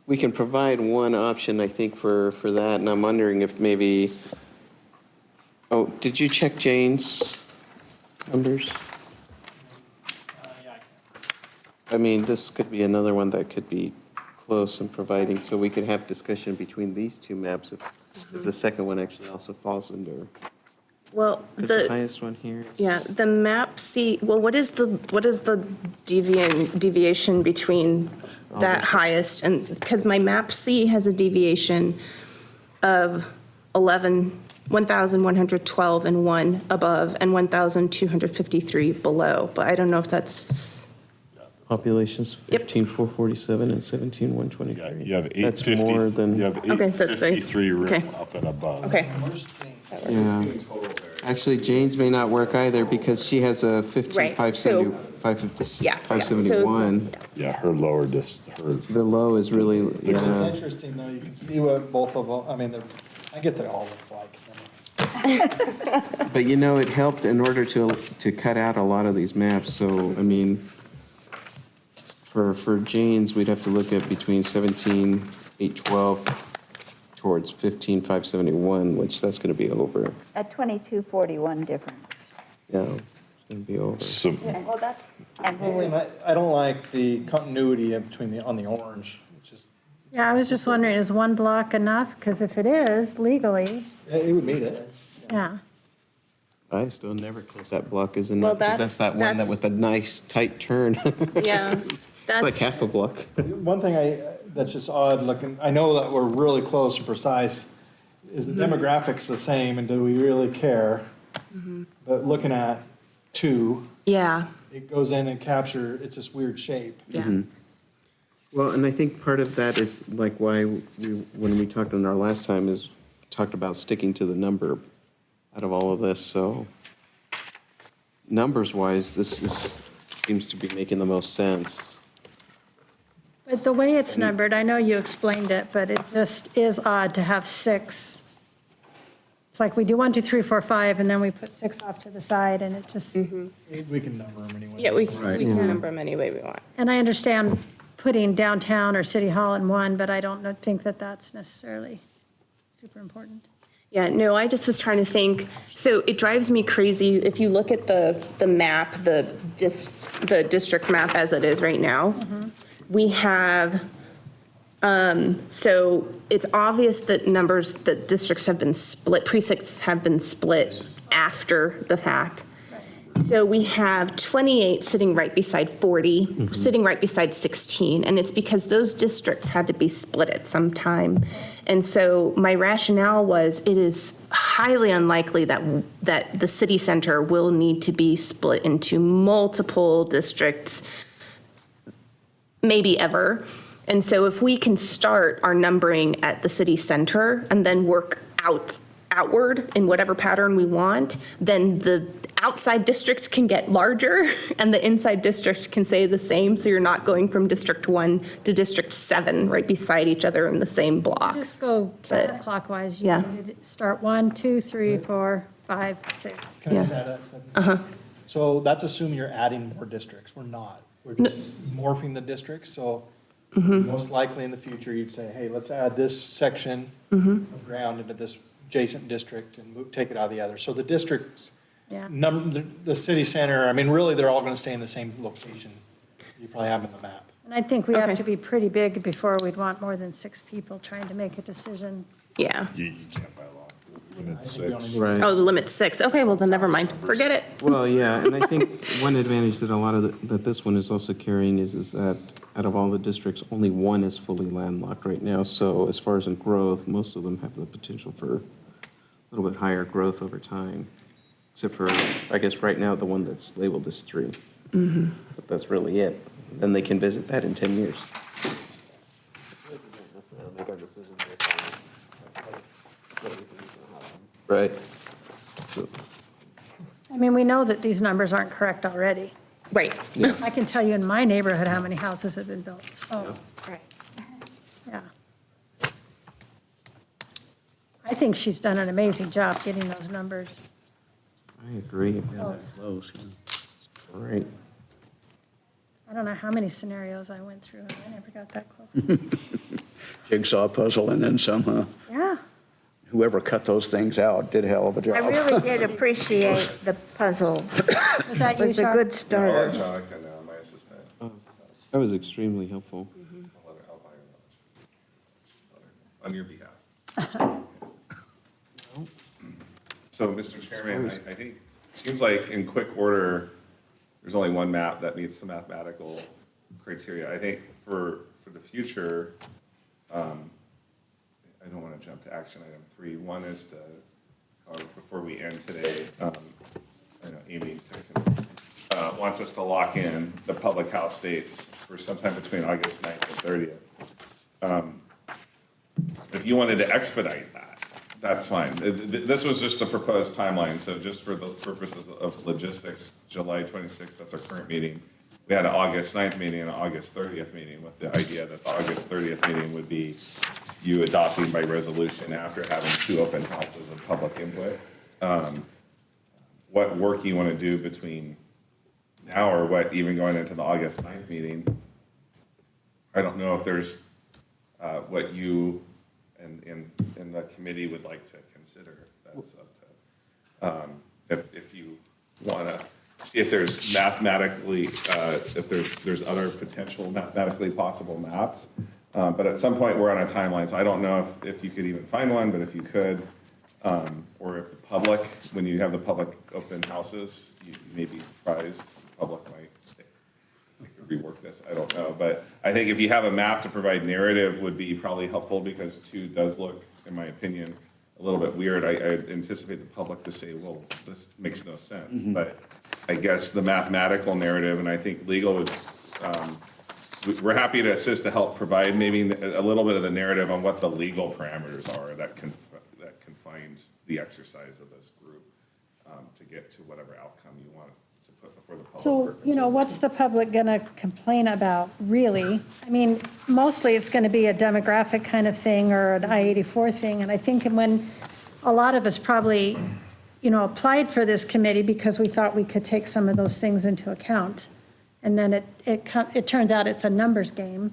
we can provide one option, I think, for that, and I'm wondering if maybe, oh, did you check Jane's numbers? Yeah, I mean, this could be another one that could be close in providing, so we could have discussion between these two maps if the second one actually also falls under, Well, because the highest one here. yeah, the map C, well, what is the deviation between that highest and, because my map C has a deviation of 1,112 and 1 above and 1,253 below, but I don't know if that's, Population's Yep. 15,447 and Yeah, 17,123. you have That's 850, more than. you have Okay, that's big. 853 room Okay. up and above. okay. Yeah. Actually, Jane's may not work either because she has a 15,570, so- 550, Yeah, yeah, so- 571. Yeah, her lower her The low is really, It's yeah. interesting, though, you can see what both of them, I mean, I guess they all look like. But it helped in order to cut out a lot of these maps. So, I mean, for Jane's, we'd have to look at between 17,812 towards 15,571, which that's going to be over. A 2241 difference. Yeah, it's going to be over. So, Well, that's. And I don't like the continuity in between on the orange, which is, Yeah, I was just wondering, is one block enough? Because if it is legally, it would meet it. yeah. I still never thought that block is Well, enough because that's that one that that's- with a nice tight turn. Yeah, It's like that's, half a block. One thing that's just odd looking, I know that we're really close and precise, is the demographics the same and do we really care? But looking at 2, yeah, it goes in and it's this weird shape. yeah. Well, and I think part of that is like why when we talked on our last time is talked about sticking to the number out of all of this, so numbers wise, this seems to be making the most sense. But the way it's numbered, I know you explained it, but it just is odd to have 6. It's like we do 1, 2, 3, 4, 5, and then we put 6 off to the side, and it just, We can number them anyway. Yeah, we can number them any way we want. and I understand putting downtown or City Hall in one, but I don't think that that's necessarily super important. Yeah, no, I just was trying to think, so it drives me crazy, if you look at the map, the district map as it is right now, we have, so it's obvious that districts have been split, precincts have been split after the fact. So we have 28 sitting right beside 40, sitting right beside 16, and it's because those districts had to be split at some time. And so my rationale was it is highly unlikely that the city center will need to be split into multiple districts, maybe ever. And so if we can start our numbering at the city center and then work outward in whatever pattern we want, then the outside districts can get larger and the inside districts can stay the same. So you're not going from District 1 to District 7 right beside each other in the same block. Just go counterclockwise. You Yeah. need to start 1, 2, 3, 4, 5, 6. Can I just add that, Stephanie? So that's assuming you're adding more districts. We're not. We're just morphing the districts, so most likely in the future, you'd say, hey, let's add this section of ground into this adjacent district and take it out of the other. So the districts, Yeah. the city center, I mean, really, they're all gonna stay in the same location. You probably have them in the map. And I think we have Okay. to be pretty big before we'd want more than 6 people trying to make a decision. Yeah. You can't by law, limit I think we only 6. need- Right. Oh, the limit's 6. Okay, well then never mind. Forget it. Well, yeah, and I think one advantage that a lot of, that this one is also carrying is that out of all the districts, only one is fully landlocked right now. So as far as in growth, most of them have the potential for a little bit higher growth over time. Except for, I guess, right now, the one that's labeled as 3. But that's really it. Then they can visit that in 10 years. Make our decision based on what we think is gonna happen. Right. So, I mean, we know that these numbers aren't correct already. Right. I can tell you in my neighborhood how many houses have been built, so, Right. yeah. I think she's done an amazing job getting those numbers I agree. close. Close, All right. I don't know how many scenarios I went through, and I never got that close. Jigsaw puzzle and then some, huh? Yeah. Whoever cut those things out did a hell of a job. I really did appreciate the puzzle. Was that It you, was a Chuck? good starter. John, my assistant. That was extremely helpful. I'll buy her lunch. On your behalf. So, Mr. Chairman, I think, it seems like in quick order, there's only one map that meets the mathematical criteria. I think for the future, I don't want to jump to action item 3. One is to, before we end today, I know Amy's texting me, wants us to lock in the public house dates for sometime between August 9th and 30th. If you wanted to expedite that, that's fine. This was just a proposed timeline, so just for the purposes of logistics, July 26th, that's our current meeting. We had an August 9th meeting and an August 30th meeting with the idea that the August 30th meeting would be you adopting by resolution after having 2 open houses of public input. What work you want to do between now or what even going into the August 9th meeting. I don't know if there's what you and the committee would like to consider. That's up to, if you want to see if there's mathematically, if there's other potential mathematically possible maps. But at some point, we're on a timeline, so I don't know if you could even find one, but if you could, or if the public, when you have the public open houses, you may be surprised, the public might say, we could rework this, I don't know. But I think if you have a map to provide narrative would be probably helpful, because 2 does look, in my opinion, a little bit weird. I anticipate the public to say, well, this makes no sense. But I guess the mathematical narrative, and I think legal would, we're happy to assist to help provide maybe a little bit of the narrative on what the legal parameters are that confined the exercise of this group to get to whatever outcome you want to put before the public. So, what's the public going to complain about, really? I mean, mostly it's going to be a demographic kind of thing or an I-84 thing. And I think when a lot of us probably, applied for this committee because we thought we could take some of those things into account. And then it turns out it's a numbers game,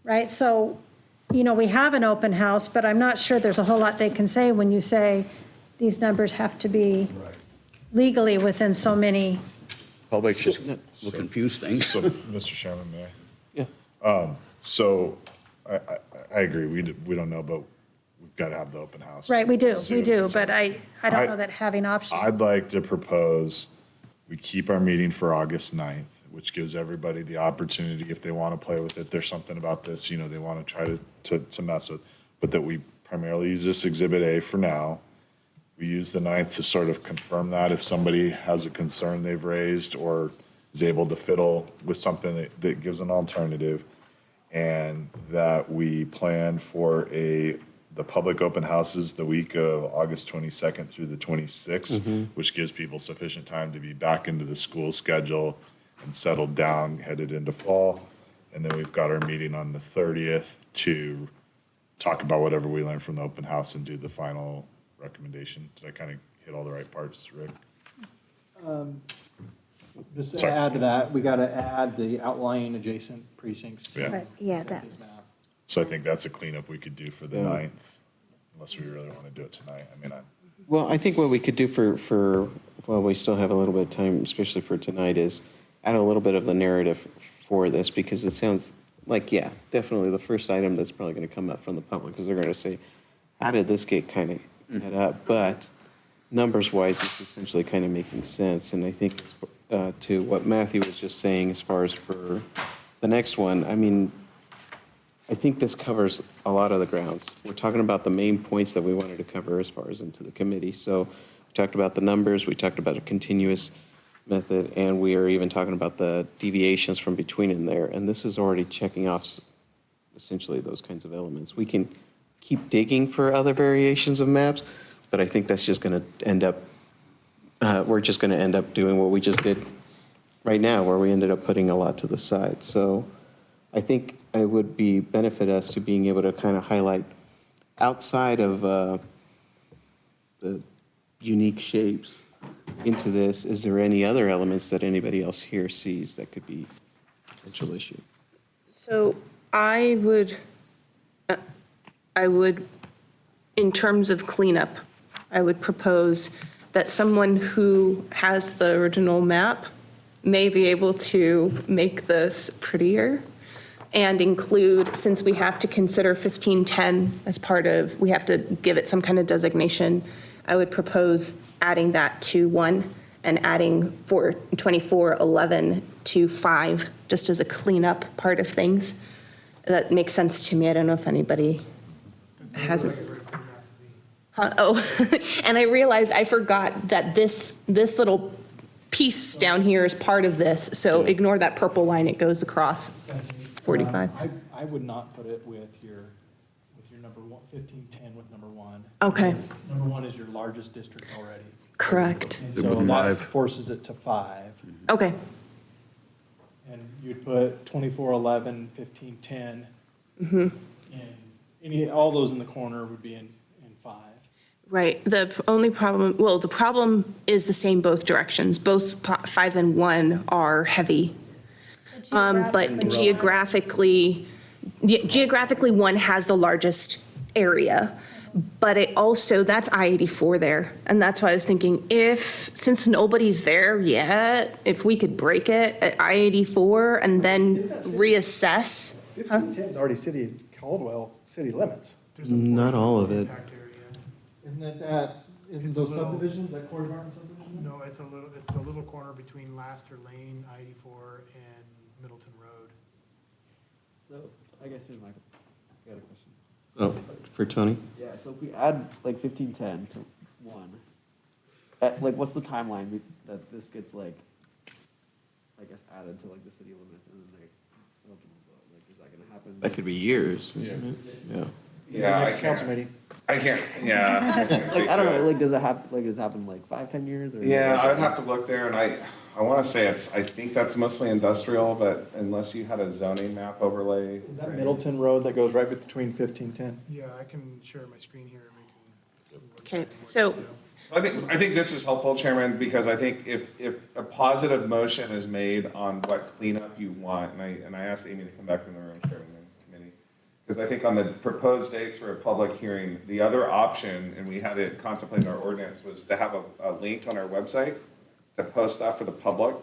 right? So, we have an open house, but I'm not sure there's a whole lot they can say when you say these numbers have to be legally within so many. Public just will confuse things. So, Mr. Chairman, may I? Yeah. So I agree. We don't know, but we've got to have the open house. Right, we do, See we what do, it's but like. I don't know that having options. I'd like to propose we keep our meeting for August 9th, which gives everybody the opportunity, if they want to play with it, there's something about this, they want to try to mess with, but that we primarily use this Exhibit A for now. We use the 9th to sort of confirm that if somebody has a concern they've raised or is able to fiddle with something that gives an alternative. And that we plan for the public open houses the week of August 22nd through the 26th, which gives people sufficient time to be back into the school schedule and settled down, headed into fall. And then we've got our meeting on the 30th to talk about whatever we learned from the open house and do the final recommendation. Did I kind of hit all the right parts, Rick? Just to Sorry. add to that, we got to add the outlying adjacent precincts. to Yeah. Right, yeah, that, his map. So I think that's a cleanup we could do for the Yeah. 9th, unless we really want to do it tonight. I mean, Well, I think what we could do while we still have a little bit of time, especially for tonight, is add a little bit of the narrative for this, because it sounds like, yeah, definitely the first item that's probably going to come up from the public, because they're going to say, how did this get kind of get up? But numbers-wise, it's essentially kind of making sense. And I think to what Matthew was just saying, as far as for the next one, I mean, I think this covers a lot of the grounds. We're talking about the main points that we wanted to cover as far as into the committee. So we talked about the numbers, we talked about a continuous method, and we are even talking about the deviations from between in there. And this is already checking off essentially those kinds of elements. We can keep digging for other variations of maps, but I think that's just going to end up, we're just going to end up doing what we just did right now, where we ended up putting a lot to the side. So I think it would benefit us to being able to kind of highlight outside of the unique shapes into this. Is there any other elements that anybody else here sees that could be a potential issue? So I would, in terms of cleanup, I would propose that someone who has the original map may be able to make this prettier and include, since we have to consider 1510 as part of, we have to give it some kind of designation, I would propose adding that to 1 and adding for 2411 to 5, just as a cleanup part of things. That makes sense to me. I don't know if anybody has it. Huh? Oh, and I realized I forgot that this little piece down here is part of this, so ignore that purple line, it goes across 45. I would not put it with your number 1510 with number 1. Okay. Number 1 is your largest district already. Correct. And It so would that 5. forces it to 5. Okay, And you'd put 2411, 1510. And all those in the corner would be in 5. right. The only problem, well, the problem is the same both directions. Both 5 and 1 are heavy. But geographically, 1 has the largest area. But it also, that's I-84 there. And that's why I was thinking, since nobody's there yet, if we could break it at I-84 and then reassess. 1510 is already Caldwell city limits. There's a Not portion all the of it. impact area. Isn't those subdivisions, that Corey Barton subdivision? No, it's the little corner between Laster Lane, I-84, and Middleton Road. So I guess here's my, I got a question. Oh, for Tony? Yeah, so if we add like 1510 to 1, like what's the timeline that this gets like, I guess, added to like the city limits and then like, is that gonna happen? That could be years, isn't it? Yeah. Yeah, Next council meeting. I can't, yeah. Like, I don't know, like, does it happen like 5-10 years or? Yeah, I would have to look there, and I want to say I think that's mostly industrial, but unless you had a zoning map overlay. Is that Middleton Road that goes right between 1510? Yeah, I can share my screen here and we can. Okay, so I think this is helpful, Chairman, because I think if a positive motion is made on what cleanup you want, and I asked Amy to come back in the room, Chairman of the committee, because I think on the proposed dates for a public hearing, the other option, and we had it contemplated in our ordinance, was to have a link on our website to post stuff for the public.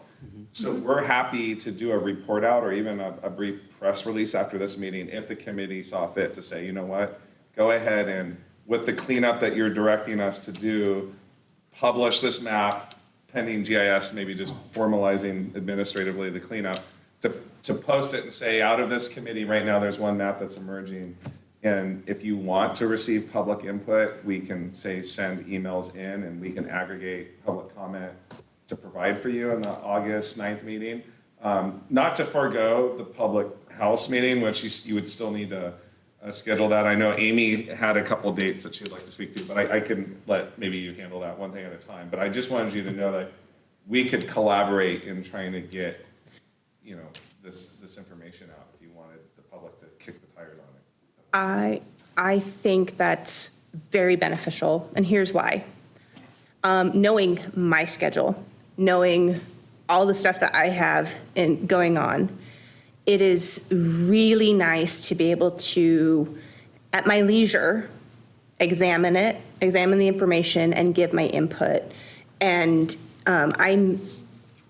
So we're happy to do a report out or even a brief press release after this meeting if the committee saw fit to say, you know what, go ahead and with the cleanup that you're directing us to do, publish this map pending GIS, maybe just formalizing administratively the cleanup, to post it and say, out of this committee, right now, there's one map that's emerging. And if you want to receive public input, we can say, send emails in and we can aggregate public comment to provide for you in the August 9th meeting. Not to forego the public house meeting, which you would still need to schedule that. I know Amy had a couple dates that she'd like to speak to, but I can let maybe you handle that one thing at a time. But I just wanted you to know that we could collaborate in trying to get, this information out if you wanted the public to kick the tires on it. I think that's very beneficial, and here's why. Knowing my schedule, knowing all the stuff that I have going on, it is really nice to be able to, at my leisure, examine the information, and give my input. And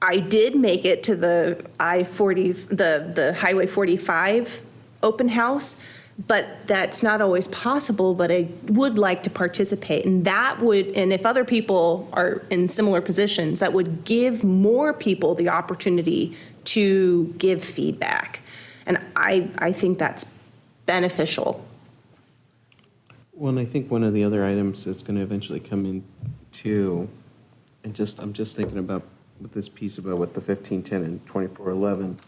I did make it to the the Highway 45 open house, but that's not always possible, but I would like to participate. And that would, and if other people are in similar positions, that would give more people the opportunity to give feedback. And I think that's beneficial. Well, and I think one of the other items that's going to eventually come in too, and I'm just thinking about with this piece about what the 1510 and 2411.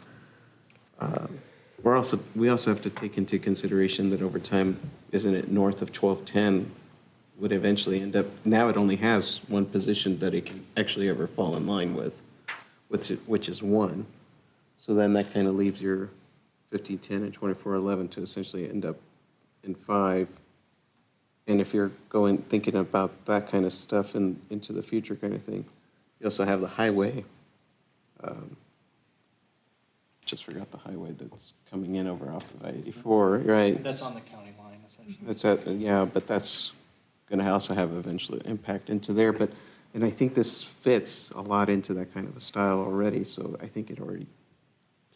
We also have to take into consideration that over time, isn't it north of 1210 would eventually end up, now it only has one position that it can actually ever fall in line with, which is 1. So then that kind of leaves your 1510 and 2411 to essentially end up in 5. And if you're thinking about that kind of stuff and into the future kind of thing, you also have the highway. Just forgot the highway that's coming in over off of I-84, right? That's on the county line, essentially. But that's going to also have eventually impact into there. And I think this fits a lot into that kind of a style already, so I think it already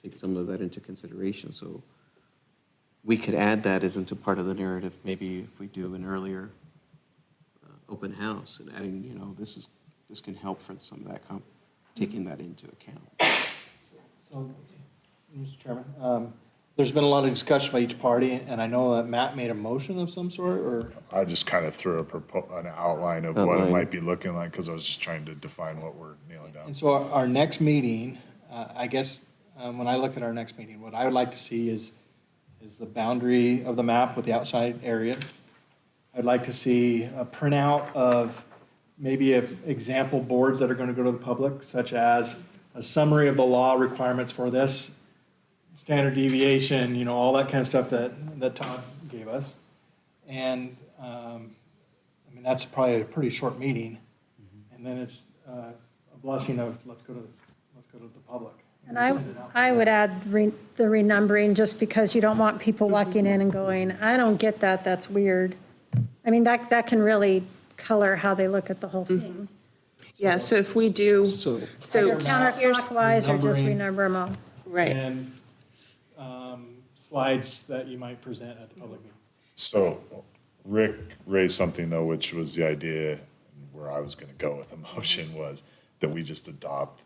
takes some of that into consideration. So we could add that as into part of the narrative, maybe if we do an earlier open house and adding, this can help for some of that, taking that into account. So, Mr. Chairman, there's been a lot of discussion by each party, and I know that Matt made a motion of some sort, or? I just kind of threw an outline of what it might be looking like, because I was just trying to define what we're nailing down. And so our next meeting, I guess, when I look at our next meeting, what I would like to see is the boundary of the map with the outside area. I'd like to see a printout of maybe example boards that are going to go to the public, such as a summary of the law requirements for this, standard deviation, all that kind of stuff that Todd gave us. And, that's probably a pretty short meeting. And then it's a blessing of, let's go to the public. And I would add the renumbering, just because you don't want people walking in and going, I don't get that, that's weird. That can really color how they look at the whole thing. Yeah, so if we do, Either counterclockwise or just Renumbering. renumber them all. right. And slides that you might present at the public meeting. So Rick raised something though, which was the idea, where I was going to go with the motion, was that we just adopt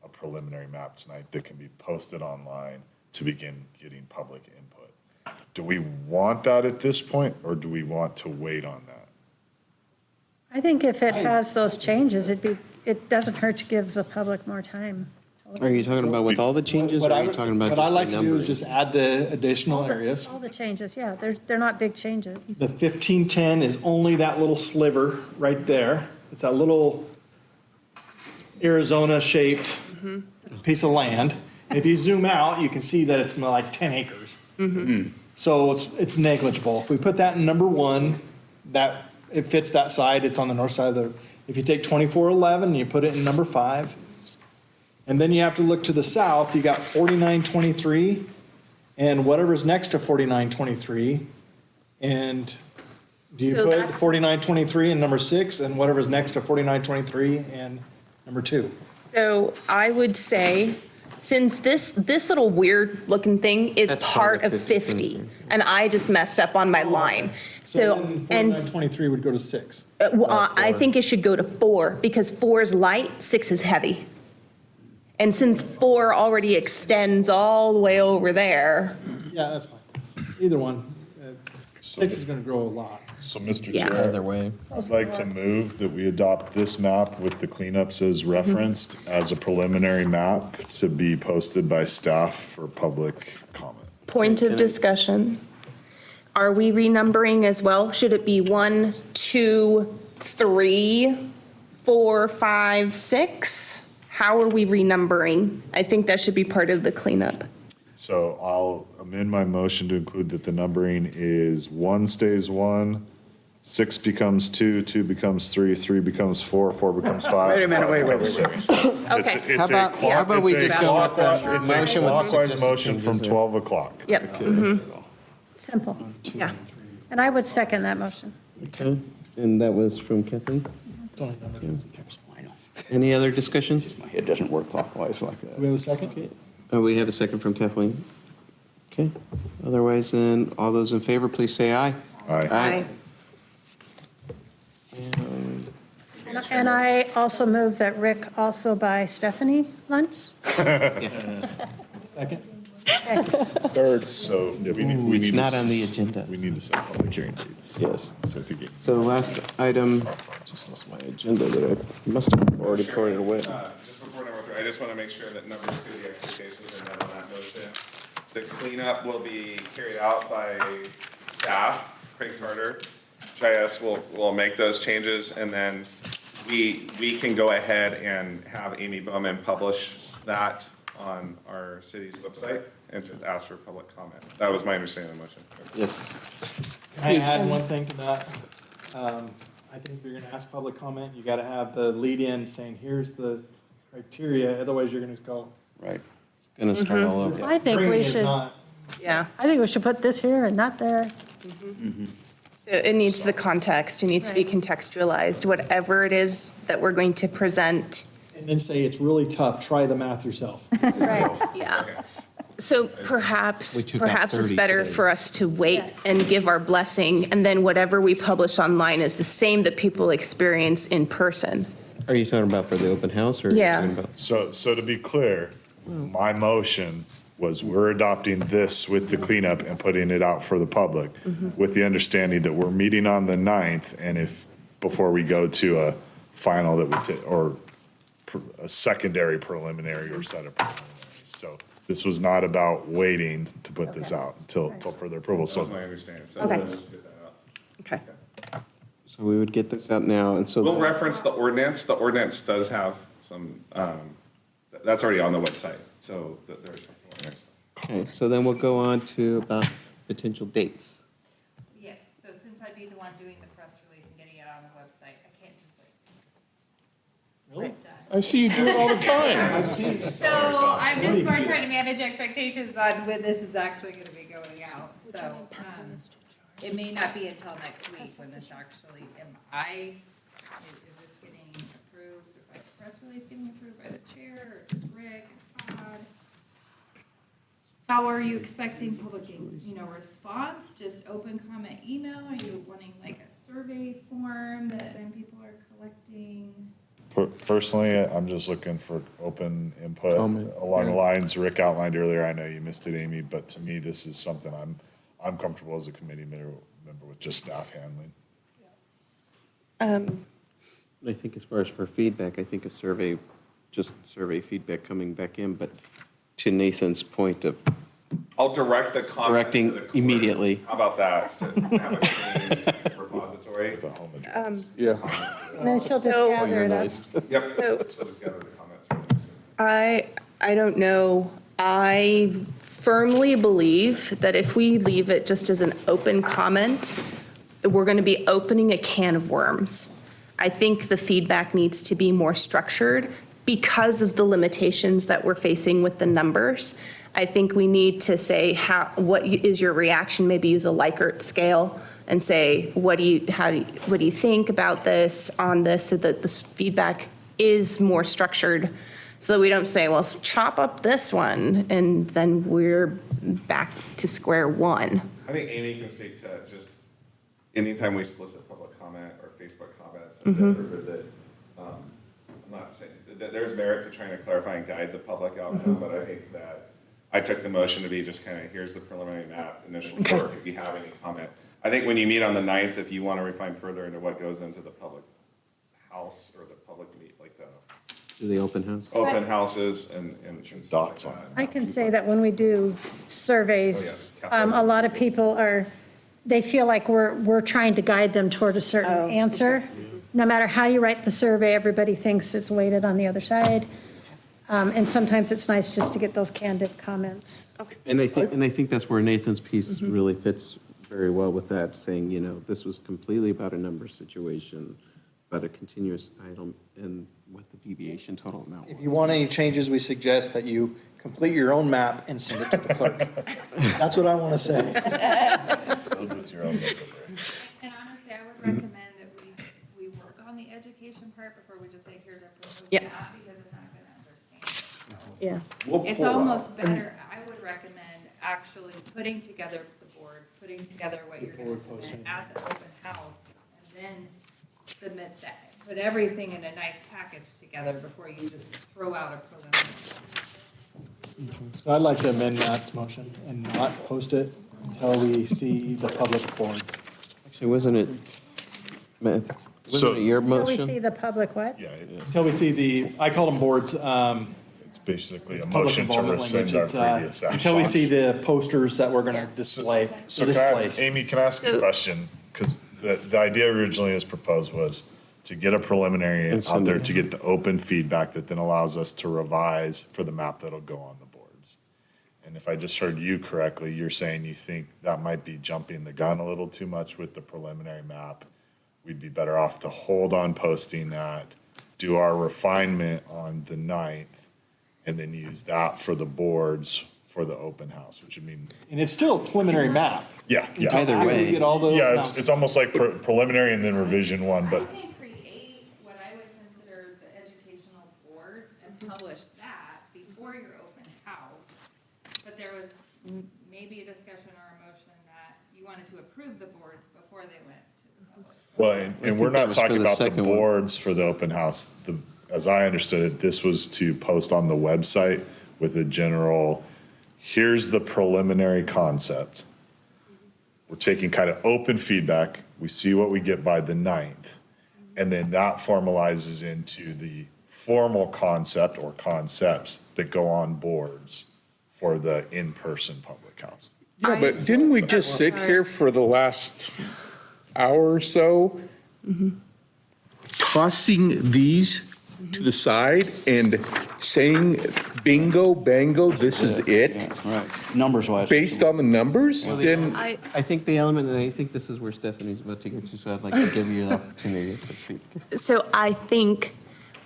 a preliminary map tonight that can be posted online to begin getting public input. Do we want that at this point, or do we want to wait on that? I think if it has those changes, it doesn't hurt to give the public more time. Are you talking about with all the changes, or are you talking about What just I like to do is renumbering? just add the additional areas. All the changes, yeah, they're not big changes. The 1510 is only that little sliver right there. It's that little Arizona-shaped piece of land. And if you zoom out, you can see that it's like 10 acres. So it's negligible. If we put that in number 1, that it fits that side. It's on the north side of the. If you take 2411 and you put it in number 5, and then you have to look to the south. You got 4923, and whatever's next to 4923, and do you So put that's- 4923 in number 6, and whatever's next to 4923 and number 2? So I would say since this little weird looking thing is That's part of 50, and I just messed up on my line. So, then and 4923 would go to 6. I think it should go to 4, because 4 is light, 6 is heavy. And since 4 already extends all the way over there, Yeah, that's fine. Either one. 6 is going to grow a lot. So, Mr. Yeah. Chair, Either way. I'd like to move that we adopt this map with the cleanups as referenced as a preliminary map to be posted by staff for public comment. point of discussion. Are we renumbering as well? Should it be 1, 2, 3, 4, 5, 6? How are we renumbering? I think that should be part of the cleanup. So I'll amend my motion to include that the numbering is 1 stays 1, 6 becomes 2, 2 becomes 3, 3 becomes 4, 4 becomes 5. Wait a minute, wait, wait, becomes wait. 6. Okay. How about we just go with the It's a motion with the clockwise suggested motion from changes? 12 o'clock. Yep. Simple. Yeah. And I would second that motion. Okay, and that was from Kathleen. I know. Any other discussion? My head doesn't work clockwise like Do we that. have a second? We have a second from Kathleen. Okay, otherwise then, all those in favor, please say aye. Aye. Aye. And And I also move that Rick also buy Stephanie lunch. Second? Third. So we Ooh, need it's to not on the s- agenda. We need to set public hearing dates. Yes. So I think it- So the last item, just lost my agenda that I must have already tore it away. Just before number 3, I just want to make sure that number 2, the expectations are met on that motion. The cleanup will be carried out by staff, Craig Carter. GIS will make those changes, and then we can go ahead and have Amy Bowman publish that on our city's website and just ask for public comment. That was my understanding of the motion. Yes. Can I add one thing to that? I think if you're going to ask public comment, you got to have the lead-in saying, here's the criteria, otherwise you're going to go. Right. It's gonna start all over. I think Green we is should, not- Yeah. I think we should put this here and not there. So it needs the context, it needs to be Right. contextualized, whatever it is that we're going to present. And then say, it's really tough, try the math yourself. Right. Yeah. So We perhaps took out it's 30 better today. for us to wait Yes. and give our blessing, and then whatever we publish online is the same that people experience in person. Are you talking about for the open house or? are you Yeah. talking about- So to be clear, my motion was we're adopting this with the cleanup and putting it out for the public with the understanding that we're meeting on the 9th, and if, before we go to a final that would, or a secondary preliminary or set of preliminaries. So this was not about waiting to put this out until further approval. That was So my understanding. So Okay. we'll just get that out. Okay. So we would get this out now, and so. We'll reference the ordinance. The ordinance does have some, that's already on the website, so there's something on there. Okay, so then we'll go on to about potential dates. Yes, so since I'd be the one doing the press release and getting it on the website, I can't just like. I see you do it all the time. So I'm just more trying to manage expectations on when this is actually gonna be going out, so, it may not be until next week when this actually, is this getting approved, by the press release getting approved by the chair, or just Rick, Todd? How are you expecting public, response, just open comment email? Are you wanting like a survey form that then people are collecting? personally, I'm just looking for open input Comment, along the yeah. lines Rick outlined earlier. I know you missed it, Amy, but to me, this is something I'm comfortable as a committee member with just staff handling. I think as far as for feedback, I think a survey, just survey feedback coming back in, but to Nathan's point of, I'll direct the comment Directing to the clerk. immediately. How about that? To have a clean repository. With a home address. Yeah. And then she'll just So- gather it up. Yep. So- She'll just gather the comments. I don't know. I firmly believe that if we leave it just as an open comment, we're going to be opening a can of worms. I think the feedback needs to be more structured because of the limitations that we're facing with the numbers. I think we need to say what is your reaction, maybe use a Likert scale and say, what do you think about this, on this, so that this feedback is more structured, So that we don't say, well, chop up this one, and then we're back to square one. I think Amy can speak to just anytime we solicit public comment or Facebook comments or visit. I'm not saying, that there's merit to trying to clarify and guide the public outcome, but I think that I took the motion to be just kind of, here's the preliminary map, initial work, if you have any comment. I think when you meet on the 9th, if you want to refine further into what goes into the public house or the public meet, like the To the open house. open houses and Dots on that. I can say that when we do surveys, Oh, yes. a lot of people they feel like we're trying to guide them toward a certain answer. No matter how you write the survey, everybody thinks it's weighted on the other side. And sometimes it's nice just to get those candid comments. And I think that's where Nathan's piece really fits very well with that, saying, you know, this was completely about a number situation, but a continuous item and what the deviation total amount was. If you want any changes, we suggest that you complete your own map and send it to the clerk. That's what I want to say. Build with your own number. And honestly, I would recommend that we work on the education part before we just say, here's our proposed Yeah. map, because it's not gonna understand. Yeah. It's almost better, I would recommend actually putting together the boards, putting together what you're gonna submit at the open house, and then submit that, put everything in a nice package together before you just throw out a preliminary. So I'd like to amend Matt's motion and not post it until we see the public boards. Actually, wasn't it your Till we see motion? the public what? Yeah, Until we see I call them boards, it's basically a public motion to involvement rescind language. our It's, previous action. until we see the posters that we're going to display, So the can I, displays. Amy, can I ask a question? Because the idea originally as proposed was to get a preliminary And out send there it. to get the open feedback that then allows us to revise for the map that'll go on the boards. And if I just heard you correctly, you're saying you think that might be jumping the gun a little too much with the preliminary map. We'd be better off to hold on posting that, do our refinement on the 9th, and then use that for the boards for the open house, which would mean, And it's still a preliminary map. yeah, yeah. Either After we way. get all the. Yeah, it's almost like preliminary and then revision one, but I can create what I would consider the educational boards and publish that before your open house. But there was maybe a discussion or a motion that you wanted to approve the boards before they went to the public. well, and we're think that not was for talking the about the second one. boards for the open house. As I understood it, this was to post on the website with a general, here's the preliminary concept. We're taking kind of open feedback. We see what we get by the 9th. And then that formalizes into the formal concept or concepts that go on boards for the in-person public house. Yeah, but didn't we just sit here for the last hour or so? Tossing these to the side and saying bingo, bango, this is it? Right, numbers wise. Based on the numbers? Then, I think the element, and I think this is where Stephanie's about to get to, so I'd like to give you the opportunity to speak. So I think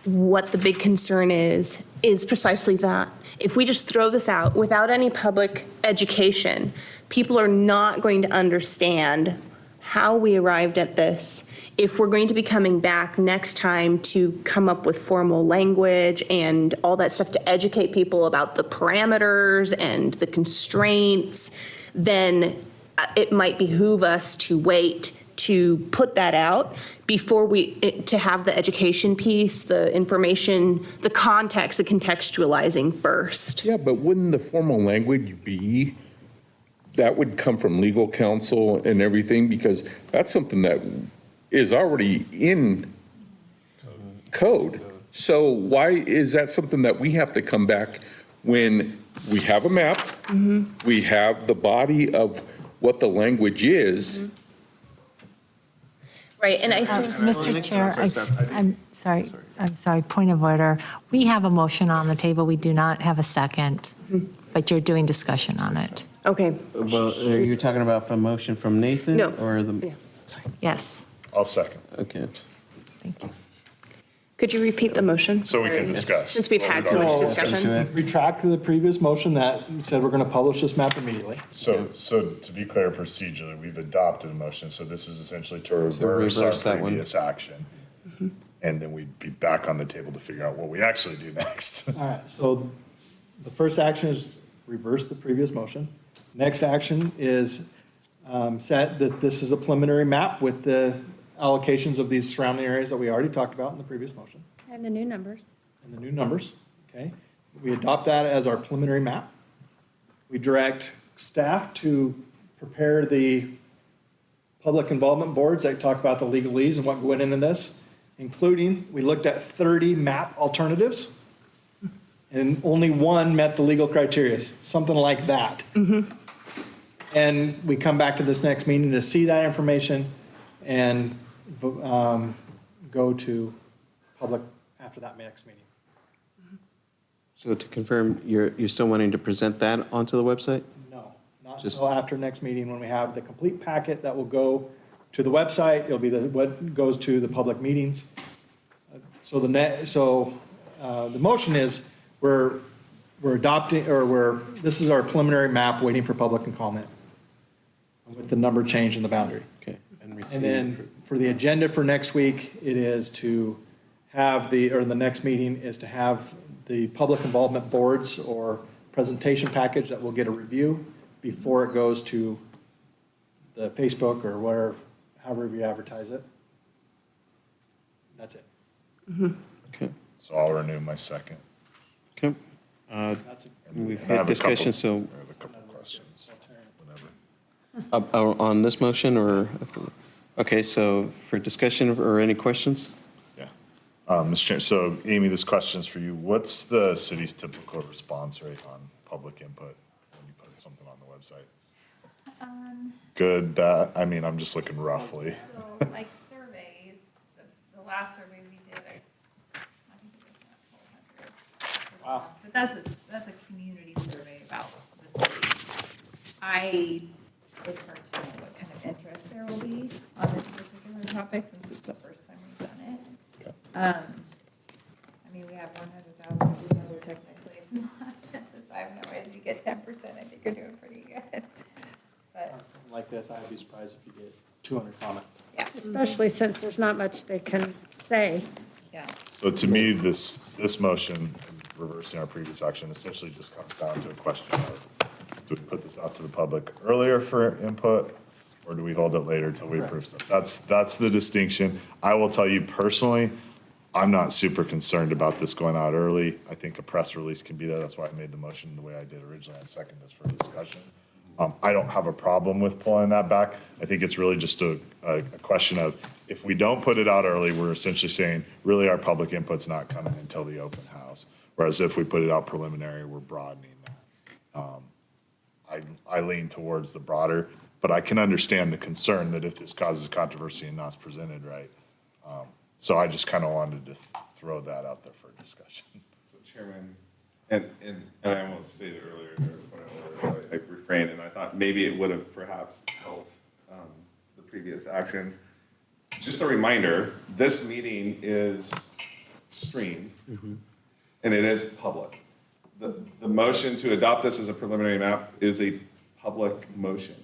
what the big concern is precisely that. If we just throw this out without any public education, people are not going to understand how we arrived at this. If we're going to be coming back next time to come up with formal language and all that stuff to educate people about the parameters and the constraints, then it might behoove us to wait to put that out before to have the education piece, the information, the context, the contextualizing first. yeah, but wouldn't the formal language be, that would come from legal counsel and everything, because that's something that is already in code. So why is that something that we have to come back when we have a map, we have the body of what the language is? Right, and I think. Mr. Chair, I'm sorry, point of order. We have a motion on the table, we do not have a second, but you're doing discussion on it. Okay, Well, are you talking about a motion from Nathan? No. Or the, Yes, I'll second, okay. thank you. could you repeat the motion? so we can discuss. Since we've had so much discussion. Retract the previous motion that said we're going to publish this map immediately. So to be clear procedurally, we've adopted a motion, so this is essentially to reverse our reverse that one. previous action. and then we'd be back on the table to figure out what we actually do next. All right, so the first action is reverse the previous motion. Next action is set that this is a preliminary map with the allocations of these surrounding areas that we already talked about in the previous motion, And the new numbers. and the new numbers, okay? We adopt that as our preliminary map. We direct staff to prepare the public involvement boards that talk about the legalese and what went into this, including, we looked at 30 map alternatives, and only one met the legal criteria, something like that. And we come back to this next meeting to see that information and go to public after that next meeting. So to confirm, you're still wanting to present that onto the website? No, not Just- until after next meeting, when we have the complete packet that will go to the website. It'll be what goes to the public meetings. So the motion is, we're adopting, or this is our preliminary map waiting for public and comment with the number change in the boundary. Okay. And then for the agenda for next week, it is to have the next meeting is to have the public involvement boards or presentation package that will get a review before it goes to the Facebook or wherever, however you advertise it. That's it. Okay. So I'll renew my second. Okay. That's it. We've I had have a couple- discussion, so I have a couple questions, whatever. on this motion or after? Okay, so for discussion or any questions? Yeah. Mr. Chair, so Amy, this question's for you. What's the city's typical response rate on public input when you put something on the website? Good, bad? I mean, I'm just looking roughly. So, like surveys, the last survey we did, I think it was 1,200. Wow. But that's a community survey about the city. It's hard to know what kind of interest there will be on this particular topic since it's the first time we've done it. Okay. I mean, we have 100,000 people technically from the last census. I have no idea. If you get 10%, I think you're doing pretty good. But, Something like this, I'd be surprised if you get 200 comments. yeah. Especially since there's not much they can say. Yeah. So to me, this motion, reversing our previous action, essentially just comes down to a question of, do we put this out to the public earlier for input, or do we hold it later till we approve stuff? That's the distinction. I will tell you personally, I'm not super concerned about this going out early. I think a press release can be there. That's why I made the motion the way I did originally. I'd second this for discussion. I don't have a problem with pulling that back. I think it's really just a question of, if we don't put it out early, we're essentially saying, really, our public input's not coming until the open house. Whereas if we put it out preliminary, we're broadening that. I lean towards the broader, but I can understand the concern that if this causes controversy and not presented right. So I just kind of wanted to throw that out there for discussion. So Chairman, and I almost stated earlier, there was a point of order, so I refrained, and I thought maybe it would have perhaps helped the previous actions. Just a reminder, this meeting is streamed, and it is public. The motion to adopt this as a preliminary map is a public motion.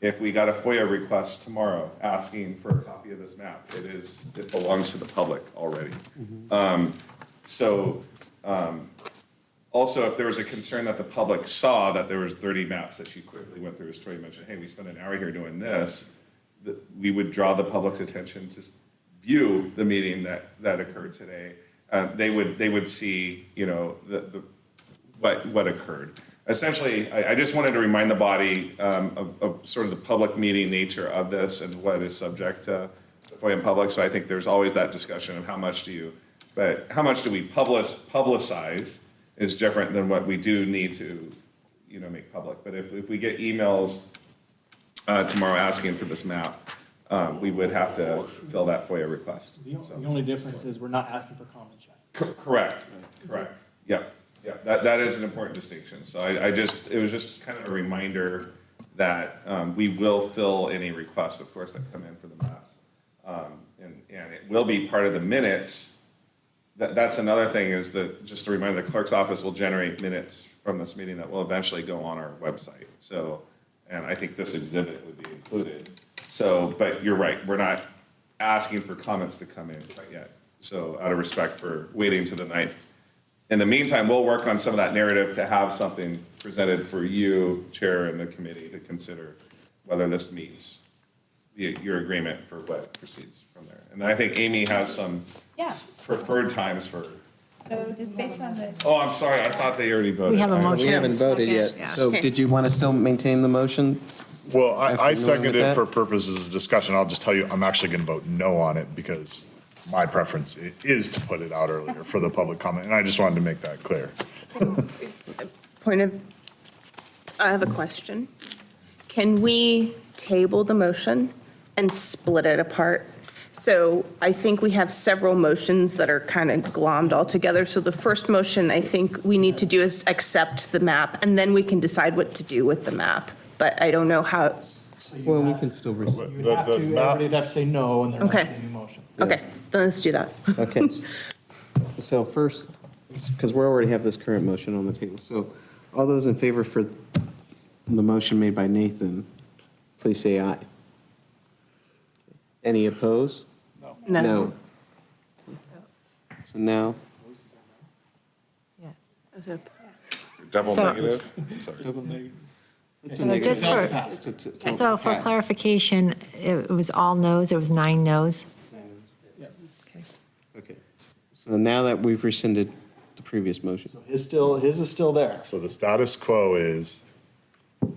If we got a FOIA request tomorrow asking for a copy of this map, it belongs to the public already. Also, if there was a concern that the public saw that there was 30 maps that she quickly went through, as Troy mentioned, hey, we spent an hour here doing this, we would draw the public's attention to view the meeting that occurred today. They would see, what occurred. Essentially, I just wanted to remind the body of sort of the public meeting nature of this and what is subject to FOIA and public. So I think there's always that discussion of how much do we publicize is different than what we do need to, make public. But if we get emails tomorrow asking for this map, we would have to fill that FOIA request. The only difference is we're not asking for comments yet. Correct. Yep. That is an important distinction. So it was just kind of a reminder that we will fill any requests, of course, that come in for the maps. And it will be part of the minutes. That's another thing is that, just a reminder, the clerk's office will generate minutes from this meeting that will eventually go on our website. So, and I think this exhibit would be included. So, but you're right, we're not asking for comments to come in quite yet. So out of respect for waiting to the 9th. In the meantime, we'll work on some of that narrative to have something presented for you, Chair, and the committee to consider whether this meets your agreement for what proceeds from there. And I think Amy has some Yeah. preferred times for, So just based on the. oh, I'm sorry, I thought they already voted. We have a We motion. haven't voted yet. Yeah. So Okay. did you want to still maintain the motion? Well, After I going second with it that? for purposes of discussion. I'll just tell you, I'm actually going to vote no on it because my preference is to put it out earlier for the public comment, and I just wanted to make that clear. Point of, I have a question. Can we table the motion and split it apart? So I think we have several motions that are kind of glommed all together. So the first motion I think we need to do is accept the map, and then we can decide what to do with the map. But I don't know how, Well, we can still, You would have to, everybody'd have to say no, and there might Okay. be a new motion. okay, then let's do that. okay. So first, because we already have this current motion on the table, so all those in favor for the motion made by Nathan, please say aye. Any opposed? No. So now, Double So- negative? I'm sorry. it's a So negative. just for- It's So for clarification, it was all no's, it was 9 no's? Okay. So now that we've rescinded the previous motion. His is still there. So the status quo is,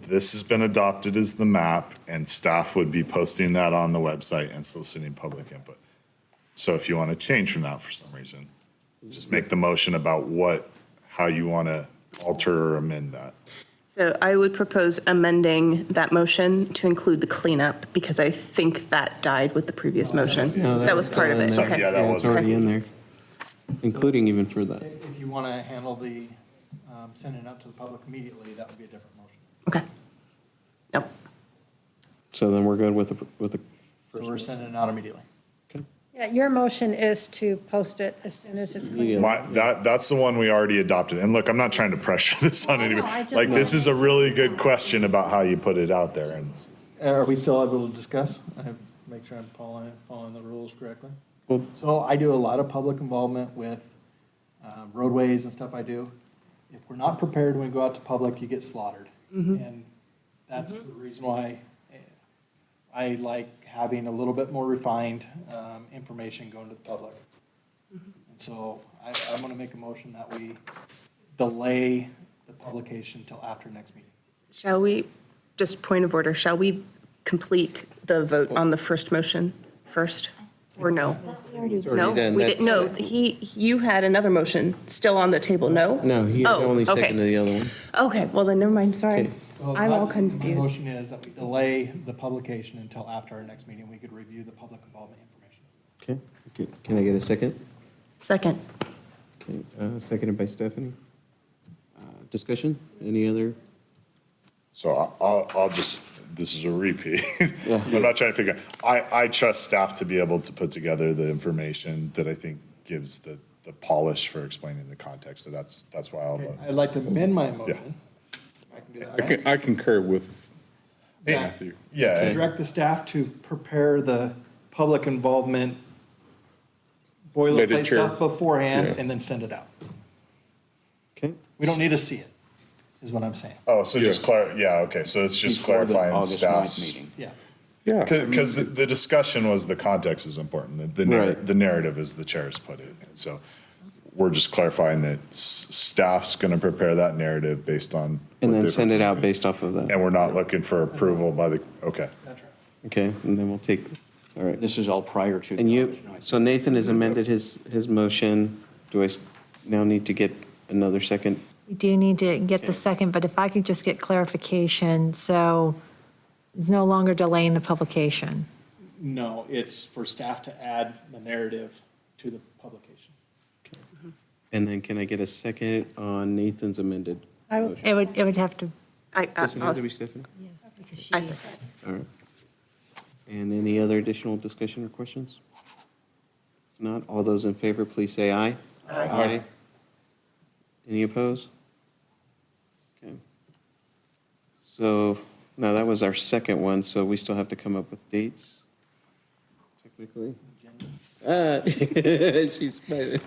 this has been adopted as the map, and staff would be posting that on the website and soliciting public input. So if you want to change from that for some reason, just make the motion about how you want to alter or amend that. So I would propose amending that motion to include the cleanup, because I think that died with the previous motion. No, That was part of it, still in okay. Yeah, that Yeah, was. it's already in there, including even for that. If you want to handle the sending it out to the public immediately, that would be a different motion. Okay. Nope. So then we're good with the, So we're sending it out immediately. Yeah, your motion is to post it as soon as it's clear. That's the one we already adopted. And look, I'm not trying to pressure this on No, anybody. I just- Like, this is a really good question about how you put it out there. And Are we still able to discuss? I have, make sure I'm following the rules correctly. Well- So I do a lot of public involvement with roadways and stuff I do. If we're not prepared when we go out to public, you get slaughtered. And that's the reason why I like having a little bit more refined information going to the public. And so I'm going to make a motion that we delay the publication till after next meeting. Shall we, just point of order, shall we complete the vote on the first motion first? Or no? already No, done. we didn't, no, That's- you had another motion still on the table, no? no, he Oh, only okay. seconded the other one. Okay, well then, never mind, sorry. Okay. So I'm all my confused. motion is that we delay the publication until after our next meeting. We could review the public involvement information. Okay, can I get a second? Second. Okay, seconded by Stephanie. Discussion, any other? so I'll just, this is a repeat. Yeah. I'm not trying to pick I trust staff to be able to put together the information that I think gives the polish for explaining the context. So that's why I'll vote. I'd like to amend my motion. I can do that, right? I concur with Matthew. Yeah. and- Direct the staff to prepare the public involvement boilerplate Literature. stuff beforehand Yeah. and then send it out. Okay, We don't need to see it, is what I'm saying. Oh, so just okay, so it's just Before the clarifying August 9th staff's. meeting. Yeah. Yeah. Because the discussion was the context is important. Right. The narrative, as the chairs put it. And so we're just clarifying that staff's going to prepare that narrative based on. and what then they've- send it out based off of that. And we're not looking for approval by the, okay. That's right. Okay, and then we'll take, all right. This is all prior to. And the you, August 9th. so Nathan has amended his motion. Do I now need to get another second? We do need to get the second, but if I could just get clarification, so it's no longer delaying the publication. No, it's for staff to add the narrative to the publication. And then can I get a second on Nathan's amended? I will- motion? It would have to, Does it have to be Stephanie? because she, I second. All right. And any other additional discussion or questions? If not, all those in favor, please say aye. Aye. Any opposed? Okay. So, now that was our second one, so we still have to come up with dates, technically. She's smiling.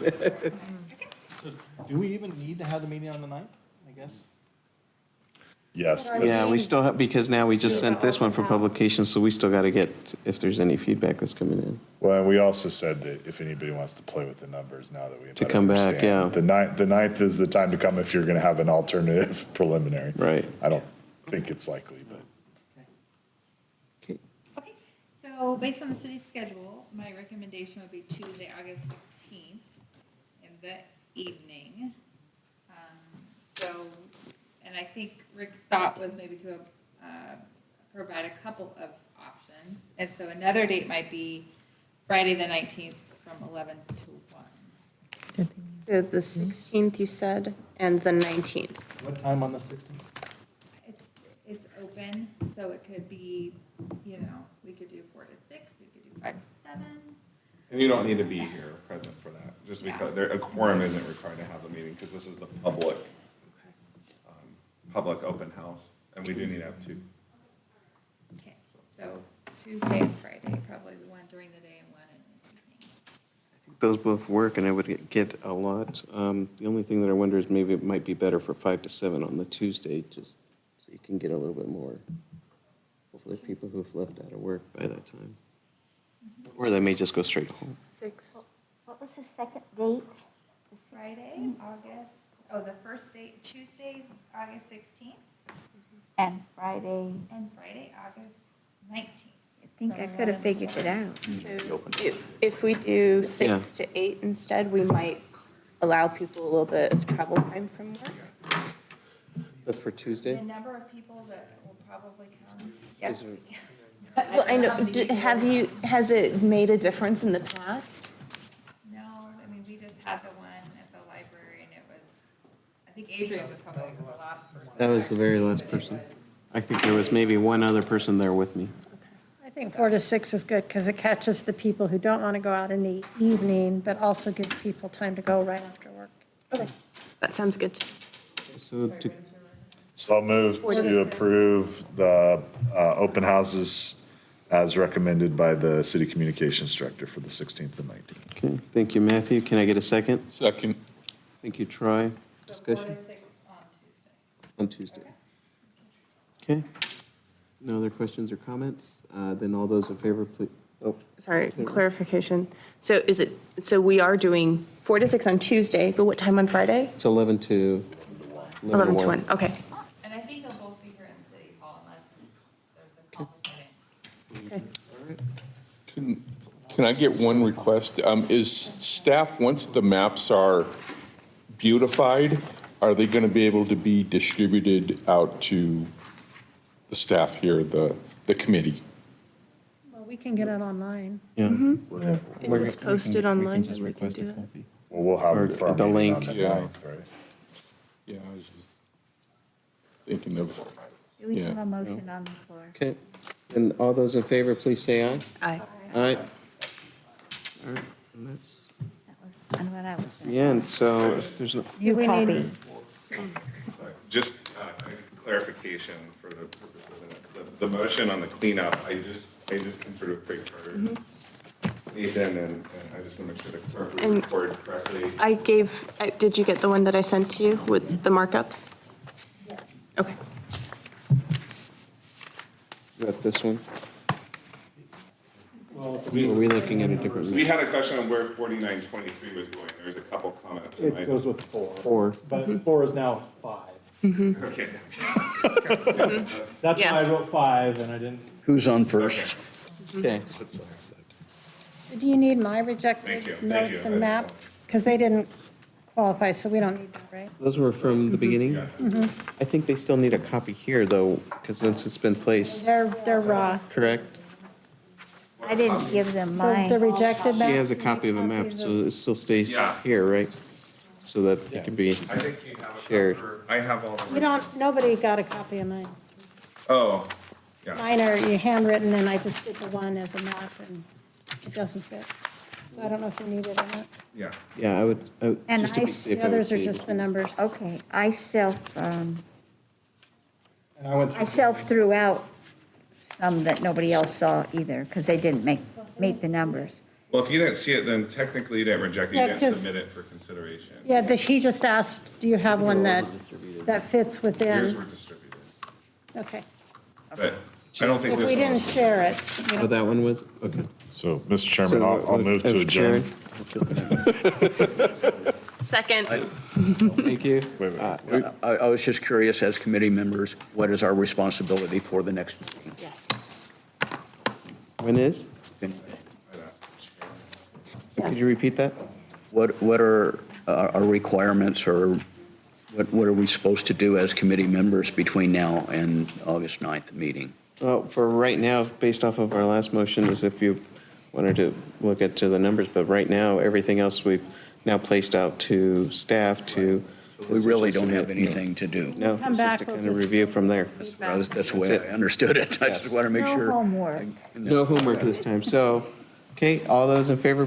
Do we even need to have the meeting on the 9th, I guess? Yes. Yeah, we still have, because now we just sent this one for publication, so we still got to get, if there's any feedback that's coming in. Well, and we also said that if anybody wants to play with the numbers now that we. To come back, understand. yeah. The ninth is the time to come if you're going to have an alternative preliminary. Right. I don't think it's likely, but. Okay. Okay, so based on the city's schedule, my recommendation would be Tuesday, August 16th in the evening. So, and I think Rick's thought was maybe to provide a couple of options. And so another date might be Friday, the 19th from 11 to 1. So the 16th, you said, and the 19th. What time on the 16th? It's open, so it could be, you know, we could do 4 to 6, we could do 5 to 7. And you don't need to be here present for that, just because a quorum isn't required to have the meeting, because this is the public open house, and we do need to have 2. Okay, so Tuesday and Friday, probably the one during the day and one in the evening. Those both work, and I would get a lot. The only thing that I wonder is maybe it might be better for 5 to 7 on the Tuesday, just so you can get a little bit more, hopefully people who've left out of work by that time. Or they may just go straight home. 6. What was the second date? Friday, August, the first date, Tuesday, August 16th, And Friday, and Friday, August 19th. I think I could have figured it out. So if we do 6 to 8 instead, we might allow people a little bit of travel time from work. That's for Tuesday? The number of people that will probably come. Yes. Well, I know, has it made a difference in the past? No, I mean, we just had the one at the library, and it was, I think Adrian was probably the last person. That was the very last person. I think there was maybe one other person there with me. I think 4 to 6 is good because it catches the people who don't want to go out in the evening, but also gives people time to go right after work. Okay, that sounds good. So I'll move to approve the open houses as recommended by the city communications director for the 16th and 19th. Okay, thank you, Matthew. Can I get a second? Second. Thank you, Troy. 4 Discussion to 6 on on Tuesday. Tuesday. Okay. No other questions or comments? Then all those in favor, please. Oh, Sorry, clarification. So we are doing 4 to 6 on Tuesday, but what time on Friday? it's 11 to 11 to 1, okay. And I think they'll both be here in City Hall unless there's a conflict. I didn't see. Okay. Can I get one request? Is staff, once the maps are beautified, are they going to be able to be distributed out to the staff here, the committee? Well, we can get it online. Yeah. If it's posted online, just then we can request a do it. Well, copy. we'll have Or it for our the meeting link. on the Yeah. 9th, right? Yeah, I was just thinking of, Do we have Yeah. a motion on the floor? Okay. And all those in favor, please say aye. Aye. Aye. All right, and that's That was what I was the end. So if there's no, You copy. Just clarification for the purpose of minutes. The motion on the cleanup, I just considered with Craig Carter, Nathan, and I just want to make sure the clerk And- recorded correctly. Did you get the one that I sent to you with the markups? Yes. Okay. got this one. Well, Are we looking at a different? We had a question on where 4923 was going. There was a couple comments. in my- it goes with 4. 4. But 4 is now 5. Okay. That's Yeah. why I wrote 5, and I didn't. Who's on first? Okay. Do you need my Thank rejected you. Thank notes you. and map? Because they didn't qualify, so we don't need that, right? Those were from the beginning? I think they still need a copy here, though, because once it's been placed, They're raw. correct? I didn't give them The mine. rejected She map. has a copy of a map, so it still stays Yeah. here, right? So that it can be, I think you have a Shared. proper- I have all the. You don't, nobody got a copy of mine. Oh, yeah. Mine are handwritten, and I just did the one as a map, and it doesn't fit. So I don't know if you need it or not. Yeah. yeah, I would, And just to I be safe, The I would others are say- just the numbers. Okay, I And I went through. threw out some that nobody else saw either, because they didn't meet the numbers. Well, if you didn't see it, then technically you didn't reject it, you Yeah, didn't 'cause- submit it for consideration. Yeah, he just asked, do you have one that fits Yours within? were distributed, Okay. but I don't think If this we one didn't was. share it, Oh, that one was, okay. So, Mr. Chairman, I'll move to As chair. adjourn. Second. Thank you. Wait, wait. I was just curious, as committee members, what is our responsibility for the next meeting? Yes. When is? Could you repeat that? What are our requirements, or what are we supposed to do as committee members between now and August 9th meeting? Well, for right now, based off of our last motion, is if you wanted to look at to the numbers, but right now, everything else we've now placed out to staff to. We really don't have submit. anything to do. No, Come it's just back, to we'll kind of just- review from there. That's the way I understood it. I just want to make No sure. homework. No homework this time. So, okay, all those in favor,